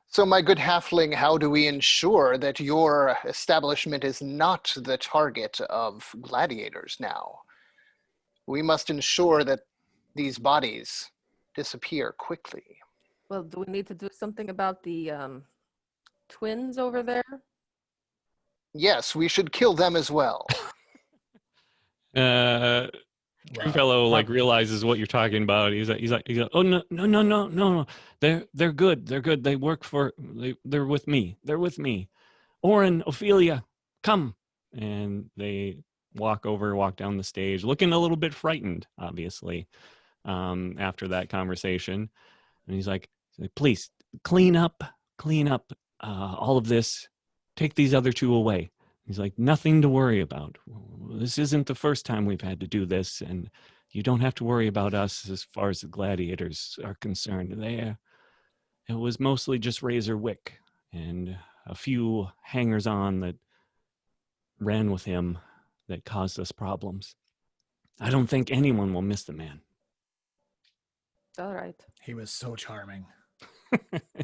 So, my good halfling, how do we ensure that your establishment is not the target of gladiators now? We must ensure that these bodies disappear quickly. Well, do we need to do something about the twins over there? Yes, we should kill them as well. Truefellow realizes what you're talking about. He's like, oh no. They're good. They're good. They work for. They're with me. They're with me. Oren, Ophelia, come. And they walk down the stage, looking a little bit frightened, obviously, after that conversation. And he's like, please clean up all of this. Take these other 2 away. He's like, nothing to worry about. This isn't the first time we've had to do this, and you don't have to worry about us as far as the gladiators are concerned. It was mostly just Razor Wick and a few hangers-on that ran with him that caused us problems. I don't think anyone will miss the man. All right. He was so charming.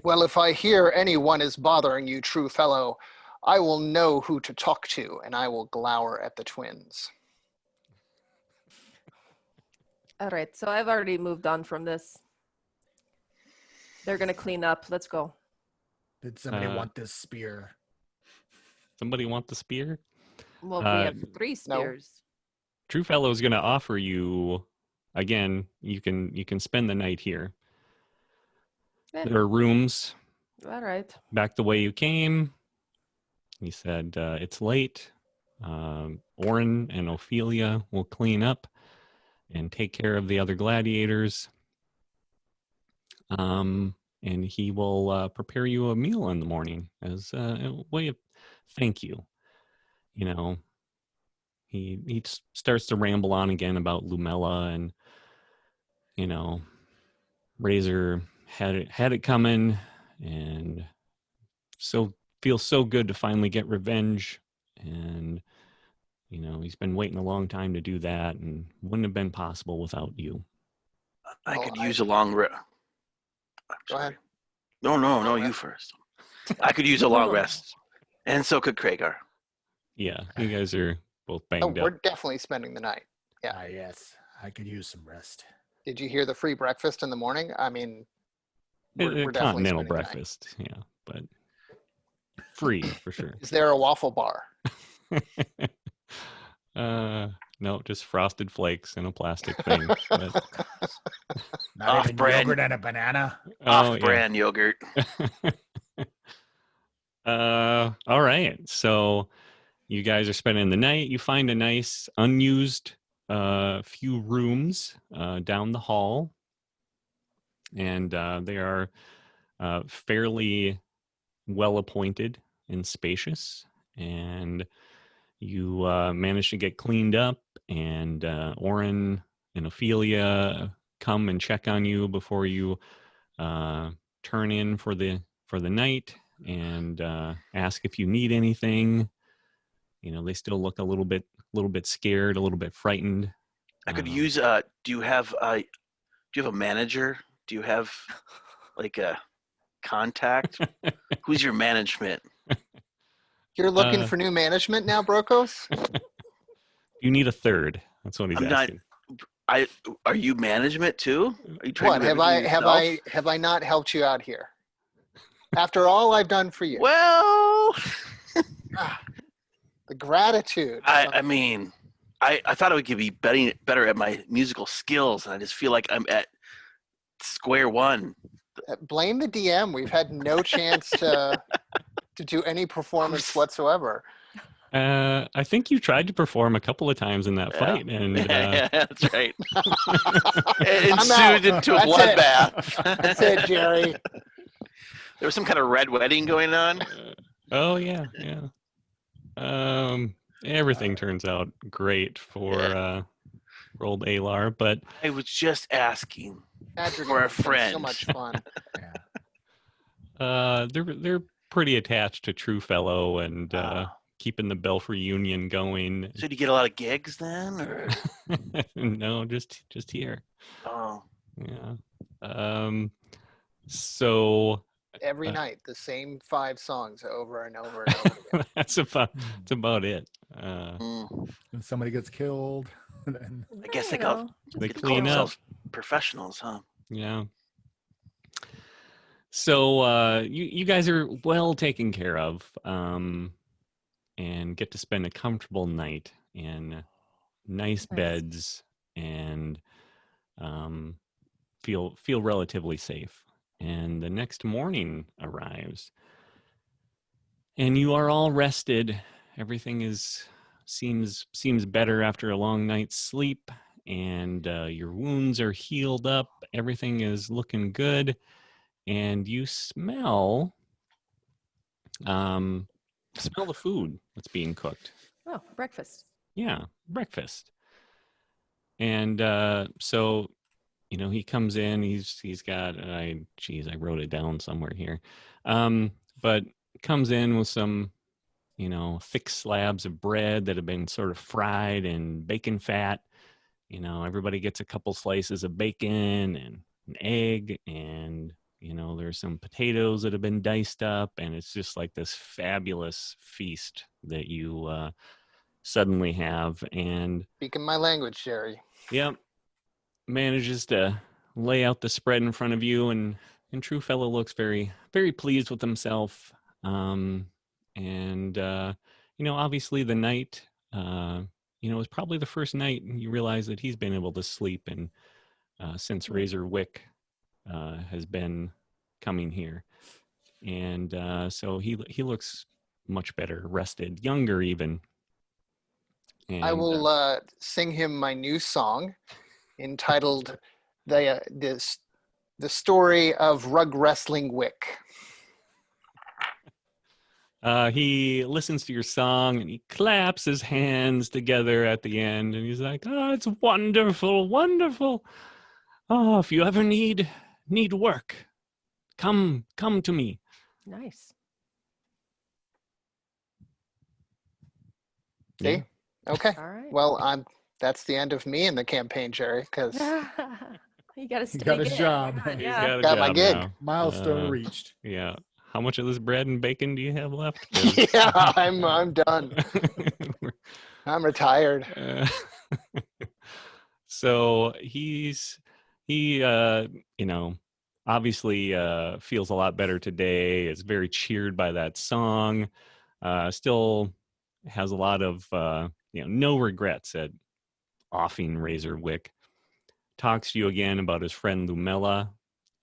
Well, if I hear anyone is bothering you, True Fellow, I will know who to talk to, and I will glower at the twins. All right. So I've already moved on from this. They're gonna clean up. Let's go. Did somebody want this spear? Somebody want the spear? Well, we have 3 spears. Truefellow is going to offer you, again, you can spend the night here. Eh, There are rooms all right. back the way you came. He said, it's late. Oren and Ophelia will clean up and take care of the other gladiators. And he will prepare you a meal in the morning as a way of thank you. He starts to ramble on again about Lumella and, Razor had it coming, and so feels so good to finally get revenge. And he's been waiting a long time to do that, and wouldn't have been possible without you. I Well, could use a long rest. Go ahead. No, you first. I could use a long rest, and so could Kragar. Yeah, you guys are both Oh, banged we're up. definitely spending the night. Yeah. Yes, I could use some rest. Did you hear the free breakfast in the morning? I mean, we're definitely Continental spending the night. breakfast, yeah, but free for sure. Is there a waffle bar? No, just frosted flakes in a plastic thing. But, Not even Off-brand. yogurt and a banana. Off-brand yogurt. All right. So you guys are spending the night. You find a nice unused few rooms down the hall, and they are fairly well appointed and spacious. And you manage to get cleaned up, and Oren and Ophelia come and check on you before you turn in for the night, and ask if you need anything. They still look a little bit scared, a little bit frightened. I could use. Do you have a manager? Do you have like a contact? Who's your management? You're looking for new management now, Brokos? You need a third. That's what he's asking. Are you management too? Are you trying What to do have everything yourself? have I not helped you out here? After all I've done for you, Well, the gratitude. I mean, I thought I would be better at my musical skills, and I just feel like I'm at square one. Blame the DM. We've had no chance to do any performance whatsoever. I think you tried to perform a couple of times in that fight, and that's right. I'm It out. ensued into a That's it. bloodbath. That's it, Jerry. There was some kind of red wedding going on. Oh yeah. Everything turns out great for old Alar, but I was just asking Patrick for a has been friend. So much fun. they're pretty attached to True Fellow, and keeping the Belfry Union going. So do you get a lot of gigs then, or? No, just here. Oh, Yeah. So Every night, the same 5 songs over and over and over again. that's about it. When somebody gets killed, then I guess they call clean up. themselves professionals, huh? Yeah. So you guys are well taken care of, and get to spend a comfortable night in nice beds, and feel relatively safe. And the next morning arrives, and you are all rested. Everything seems better after a long night's sleep, and your wounds are healed up. Everything is looking good, and you smell the food that's being cooked. Oh, breakfast. Yeah, breakfast. And so he comes in. He's got I wrote it down somewhere here, but comes in with some thick slabs of bread that have been sort of fried in bacon fat. Everybody gets a couple slices of bacon and an egg, and there's some potatoes that have been diced up, and it's just like this fabulous feast that you suddenly have. And Speaking my language, Jerry. yep, manages to lay out the spread in front of you, and True Fellow looks very, very pleased with himself. And obviously the night, was probably the first night you realize that he's been able to sleep, and since Razor Wick has been coming here, and so he looks much better rested, younger even. And, I will sing him my new song entitled the story of Rug Wrestling Wick. He listens to your song, and he claps his hands together at the end, and he's like, "Oh, it's wonderful, wonderful. Oh, if you ever need need work. Come to me. Nice. See? Yeah. Okay. All right. Well, that's the end of me in the campaign, Jerry, because You got to He stay got his gig. job. Come on, He's yeah. got a got my job gig. now. Milestone reached. Yeah. How much of this bread and bacon do you have left? 'Cause- yeah, I'm done. I'm retired. Uh, so he you know, obviously feels a lot better today. Is very cheered by that song. Still has a lot of no regrets at offing Razorwick. Talks to you again about his friend Lumella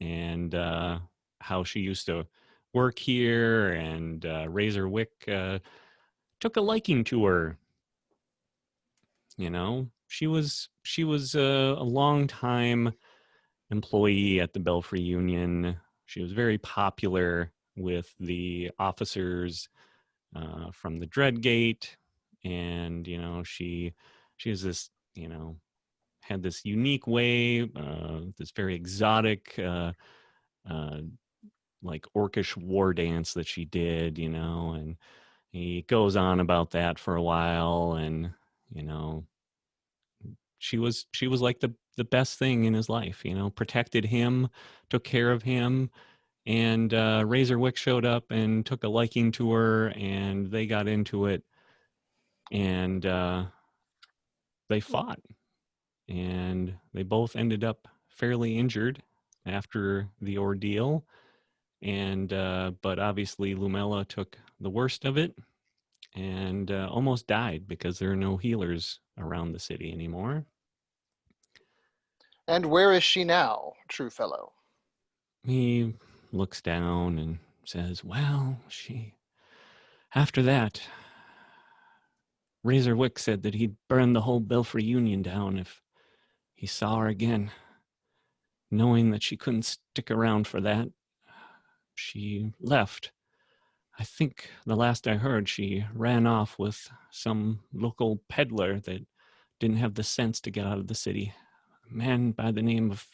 and how she used to work here, and Razorwick took a liking to her. You know, she was a long time employee at the Belfry Union. She was very popular with the officers from the Dreadgate, and she has this had this unique way, this very exotic, uh, like orcish war dance that she did, and he goes on about that for a while, and you know she was like the best thing in his life, protected him, took care of him, and Razorwick showed up and took a liking to her, and they got into it, and they fought, and they both ended up fairly injured after the ordeal, and but obviously Lumella took the worst of it and almost died because there are no healers around the city anymore. And where is she now, true fellow? He looks down and says, well, after that, Razorwick said that he'd burn the whole Belfry Union down if he saw her again. Knowing that she couldn't stick around for that, she left. I think the last I heard, she ran off with some local peddler that didn't have the sense to get out of the city. A man by the name of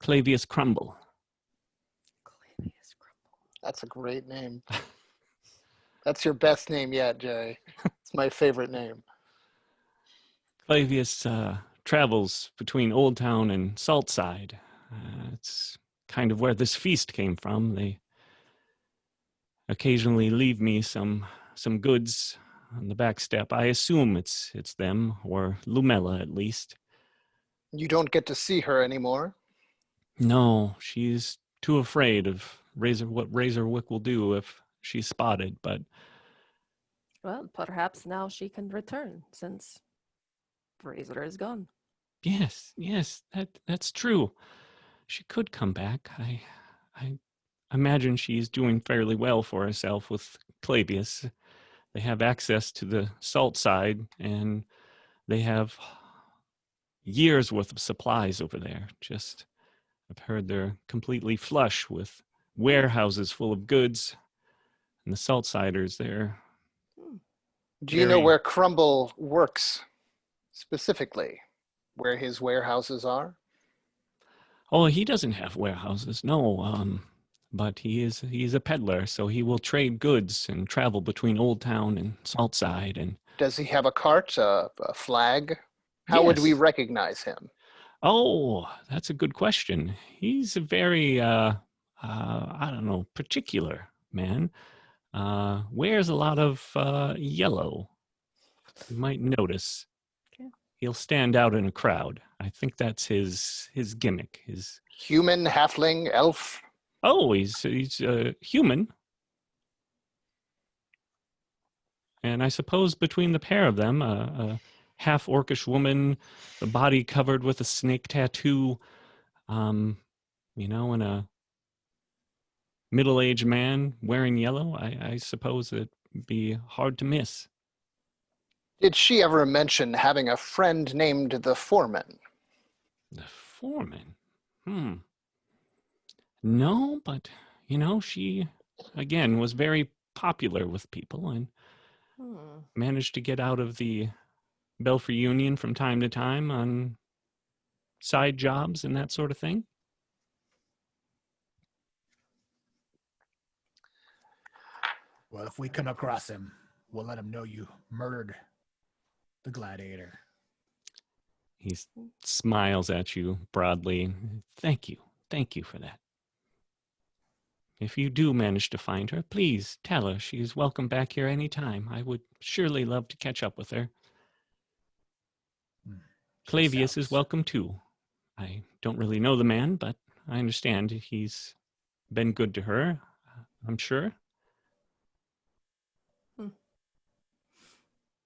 Clavius Crumble. Clavius Crumble. That's a great name. That's your best name yet, Jerry. It's my favorite name. Clavius travels between Old Town and Saltside. It's kind of where this feast came from. They occasionally leave me some goods on the back step. I assume it's them, or Lumella at least. You don't get to see her anymore. No, she's too afraid of what Razorwick will do if she's spotted, but Well, perhaps now she can return since Razor is gone. yes, that's true. She could come back. I imagine she's doing fairly well for herself with Clavius. They have access to the salt side, and they have years worth of supplies over there. Just, I've heard they're completely flush with warehouses full of goods, and the salt siders there. Do you know where Crumble works specifically? Where his warehouses are? Oh, he doesn't have warehouses, no. But he's a peddler, so he will trade goods and travel between Old Town and Saltside. And Does he have a cart, a flag? How would we yes. recognize him? Oh, that's a good question. He's a very I don't know, particular man. Wears a lot of yellow. You might notice. Okay. He'll stand out in a crowd. I think that's his gimmick. Human, halfling, elf? Oh, he's human. And I suppose between the pair of them, a half orcish woman, the body covered with a snake tattoo, and a middle-aged man wearing yellow, I suppose it'd be hard to miss. Did she ever mention having a friend named the Foreman? The foreman? No, but, she, again, was very popular with people and managed to get out of the Belfry Union from time to time on side jobs and that sort of thing. Well, if we come across him, we'll let him know you murdered the gladiator. He smiles at you broadly. Thank you. Thank you for that. If you do manage to find her, please tell her she is welcome back here any time. I would surely love to catch up with her. She Clavius is sounds- welcome too. I don't really know the man, but I understand he's been good to her, I'm sure.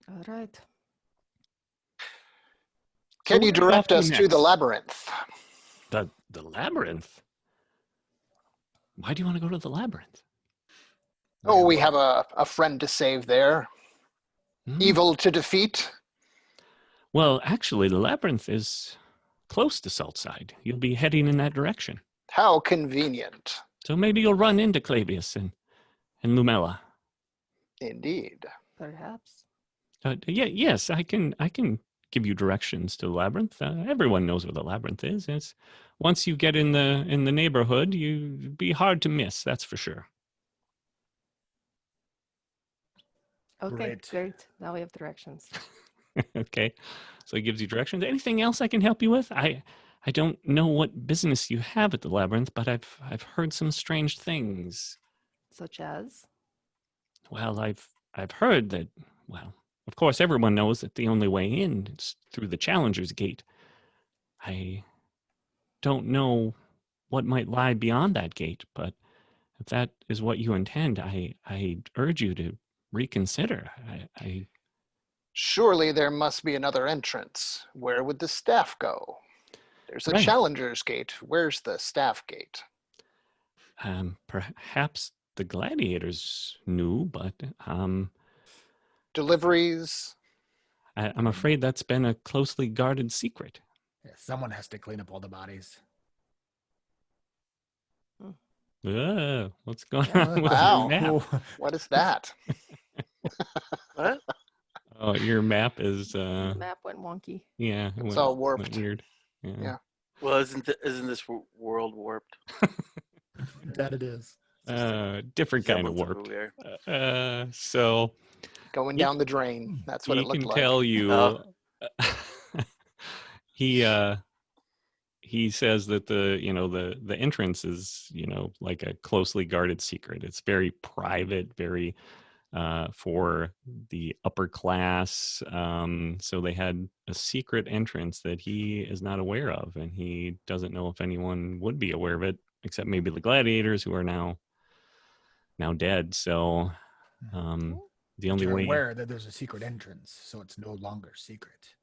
All right. So Can you where are we off direct us to the next? labyrinth? The labyrinth? Why do you want to go to the labyrinth? Oh, we have a friend to save there. Hmm. Evil to defeat. Well, actually, the labyrinth is close to Saltside. You'll be heading in that direction. How convenient. So maybe you'll run into Clavius and Lumella. Indeed. Perhaps. Yes, I can give you directions to the labyrinth. Everyone knows where the labyrinth is. It's once you get in the neighborhood, you'd be hard to miss. That's for sure. Okay, Great. great. Now we have directions. Okay, so it gives you directions. Anything else I can help you with? I don't know what business you have at the labyrinth, but I've heard some strange things. Such as? Well, I've heard that. Well, of course, everyone knows that the only way in is through the Challenger's Gate. I don't know what might lie beyond that gate, but if that is what you intend, I urge you to reconsider. I Surely there must be another entrance. Where would the staff go? There's a Right. challenger's gate. Where's the staff gate? Perhaps the gladiators knew, but Deliveries. I'm afraid that's been a closely guarded secret. Yeah, someone has to clean up all the bodies. What's going Yeah. on with Wow. your map? What is that? What? Oh, your map is The map went wonky. yeah, it It's went, all went warped. weird. Yeah. Yeah. Well, isn't this world warped? That it is. Different kind of Resemblance who warped. we are. So Going He- down the drain. That's what he it looked can like. tell you. Oh. He says that the entrance is like a closely guarded secret. It's very private, very for the upper class. So they had a secret entrance that he is not aware of, and he doesn't know if anyone would be aware of it, except maybe the gladiators who are now dead. So the only You're way. aware that there's a secret entrance, so it's no longer secret.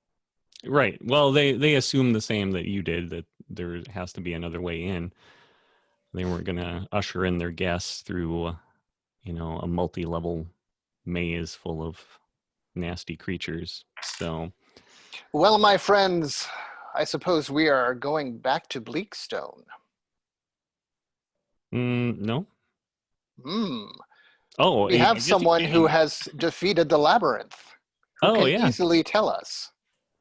Right. Well, they assume the same that you did, that there has to be another way in. They weren't going to usher in their guests through, a multi-level maze full of nasty creatures. So, Well, my friends, I suppose we are going back to Bleakstone. no. Hmm. Oh, We I have guess you someone who can. has defeated the labyrinth, who Oh, can yeah. easily tell us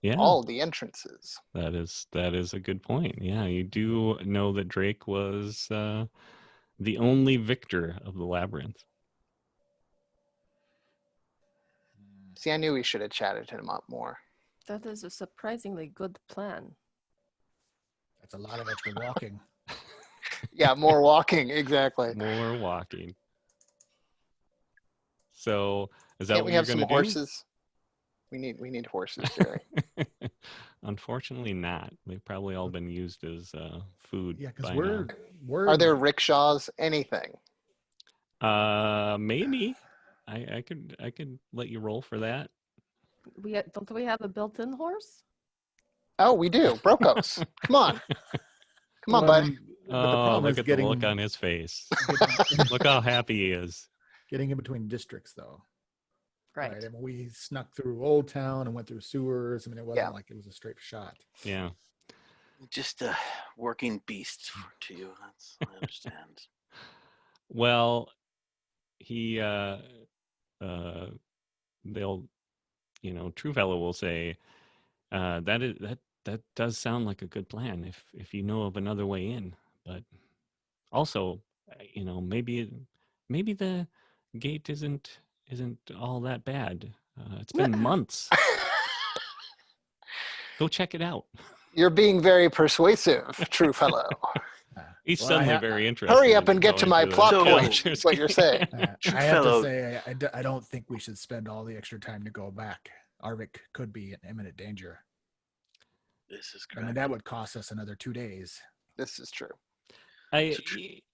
Yeah, all the entrances. that is a good point. Yeah, you do know that Drake was the only victor of the labyrinth. See, I knew we should have chatted him up more. That is a surprisingly good plan. That's a lot of extra walking. Yeah, more walking, exactly. More walking. So, is that Can't what we you're have going some to do? horses? We need horses, Jerry. Unfortunately, not. They've probably all been used as food. Yeah, because by we're Are there rickshaws? Anything? now. Maybe I could let you roll for that. Don't we have a built-in horse? Oh, we do. Brocos. Come on. Come on, Well, I bud. mean, but the Oh, problem look is at the look on his face. Look how happy he is. getting in between districts, though. Right. I mean, we snuck through Old Town and went through sewers. I mean, it wasn't Yeah. like it was a straight shot. Yeah. Just a working beast to you. That's I understand. Well, he they'll True Fellow will say that does sound like a good plan if you know of another way in, but also maybe the gate isn't all that bad. It's been months. Go check it out. You're being very persuasive, true fellow. He's Well, suddenly very interested. Hurry up in and get to going my through the plot So- point. pictures. Is what you're saying. True I have fellow. to say, I don't think we should spend all the extra time to go back. Arvik could be in imminent danger. This is I mean, correct. that would cost us another 2 days. This is true.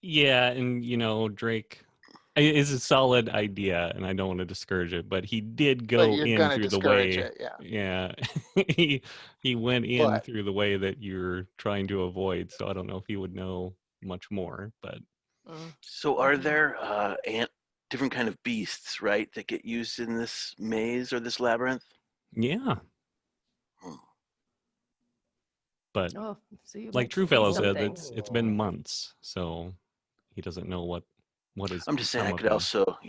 Yeah, and Drake is a solid idea, and I don't want to discourage it, but he did go But you're in gonna through the discourage way. it, yeah. Yeah, he went in But- through the way that you're trying to avoid. So I don't know if he would know much more, but So are there different kind of beasts, right, that get used in this maze or this labyrinth? yeah. Hmm. But Oh, so you like might True see Fellow said, something. it's been months, so he doesn't know what is. I'm just saying I become of could them. also,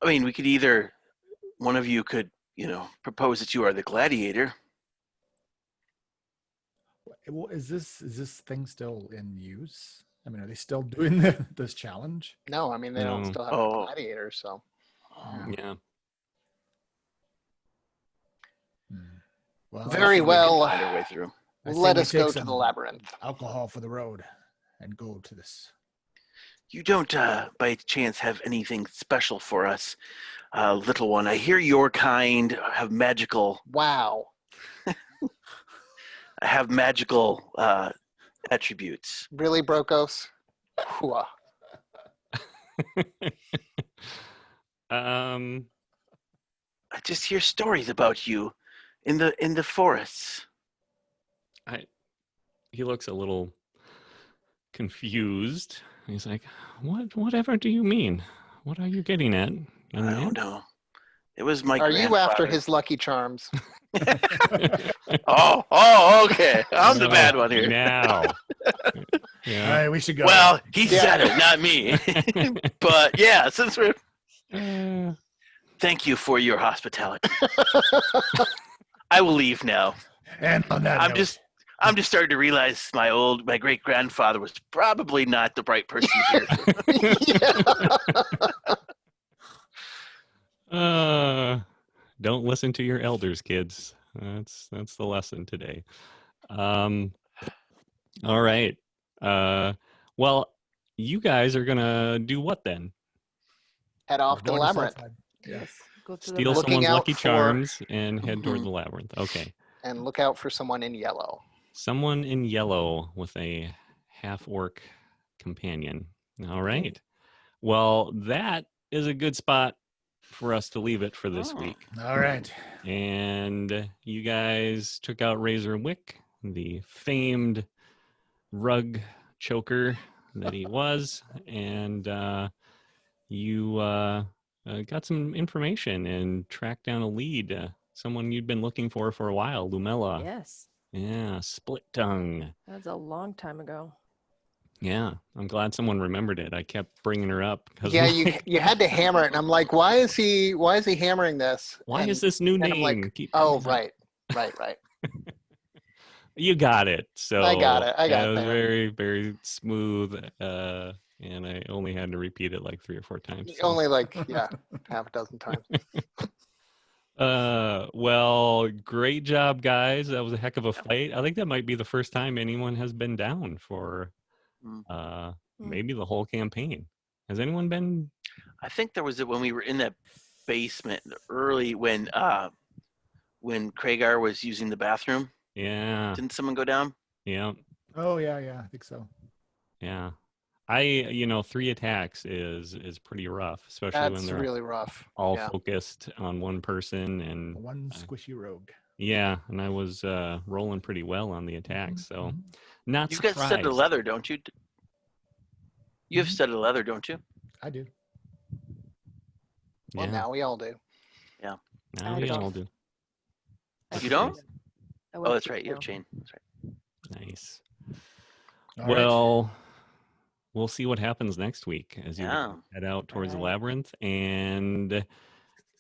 I mean, we could either, one of you could, propose that you are the gladiator. Well, is this thing still in use? I mean, are they still doing this challenge? No, I mean they don't No. still have Oh. gladiators, so Yeah. Hmm. Well, Very We could well. find our way through. I say let we us take go to some the labyrinth. alcohol for the road and go to this. You don't, by chance, have anything special for us, little one. I hear your kind have magical attributes. Really, Brokos? Hooah. um. I just hear stories about you in the forests. He looks a little confused. He's like, Whatever do you mean? What are you getting at, young I man?" don't know. It was my Are you after grandfather. his Lucky Charms? Oh, okay. I'm the bad one here. Now. All Yeah. right, we should go. Well, he Yeah. said it, not me. But yeah, since we're Uh, thank you for your hospitality. I will leave now. And on that I'm note, I'm just starting to realize my great grandfather was probably not the right person here. Don't listen to your elders, kids. That's the lesson today. All right. Well, you guys are gonna do what then? Head we're off to the going labyrinth Southside. Yeah. Yes. Go to Steal the Looking someone's out lucky for- charms and head toward Mhm. the labyrinth. Okay. and look out for someone in yellow. Someone in yellow with a half-orc companion. All right. Well, that is a good spot for us to leave it for this Oh. week. All right. And you guys took out Razor Wick, the famed rug choker that he was, and you got some information and tracked down a lead. Someone you'd been looking for a while, Lumella. Yes. Yeah, Split Tongue. That was a long time ago. Yeah, I'm glad someone remembered it. I kept bringing her up because Yeah, you had to hammer it, and I'm like, why is he hammering this? why And is this new and name? I'm like, keep oh, coming up? right. You got it. So I got it it was there. very, very smooth. And I only had to repeat it like 3 or 4 times. so. Only like half a dozen times. Well, great job, guys. That was a heck of a fight. I think that might be the first time anyone has been down for maybe the whole campaign. Has anyone been? I think there was it when we were in that basement early when Kragar was using the bathroom. Yeah. Didn't someone go down? Yeah. Oh yeah, I think so. Yeah. 3 attacks is pretty rough, especially when That's they're really rough. all Yeah. focused on one person. And One squishy rogue. yeah, and I was rolling pretty well on the attacks, so Mhm. not You got surprised. studded leather, don't you? You have studded leather, don't you? I do. Well, Yeah, now we all do. now I we don't. all do. You don't? I Oh, wear that's chain right. You have now. chain. That's right. Nice. All right. Well, we'll see what happens next week as you Yeah. head out towards the Right. labyrinth. And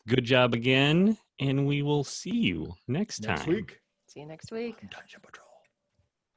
good job again, and we will see you next next time. week. See you next week. Dungeon Patrol.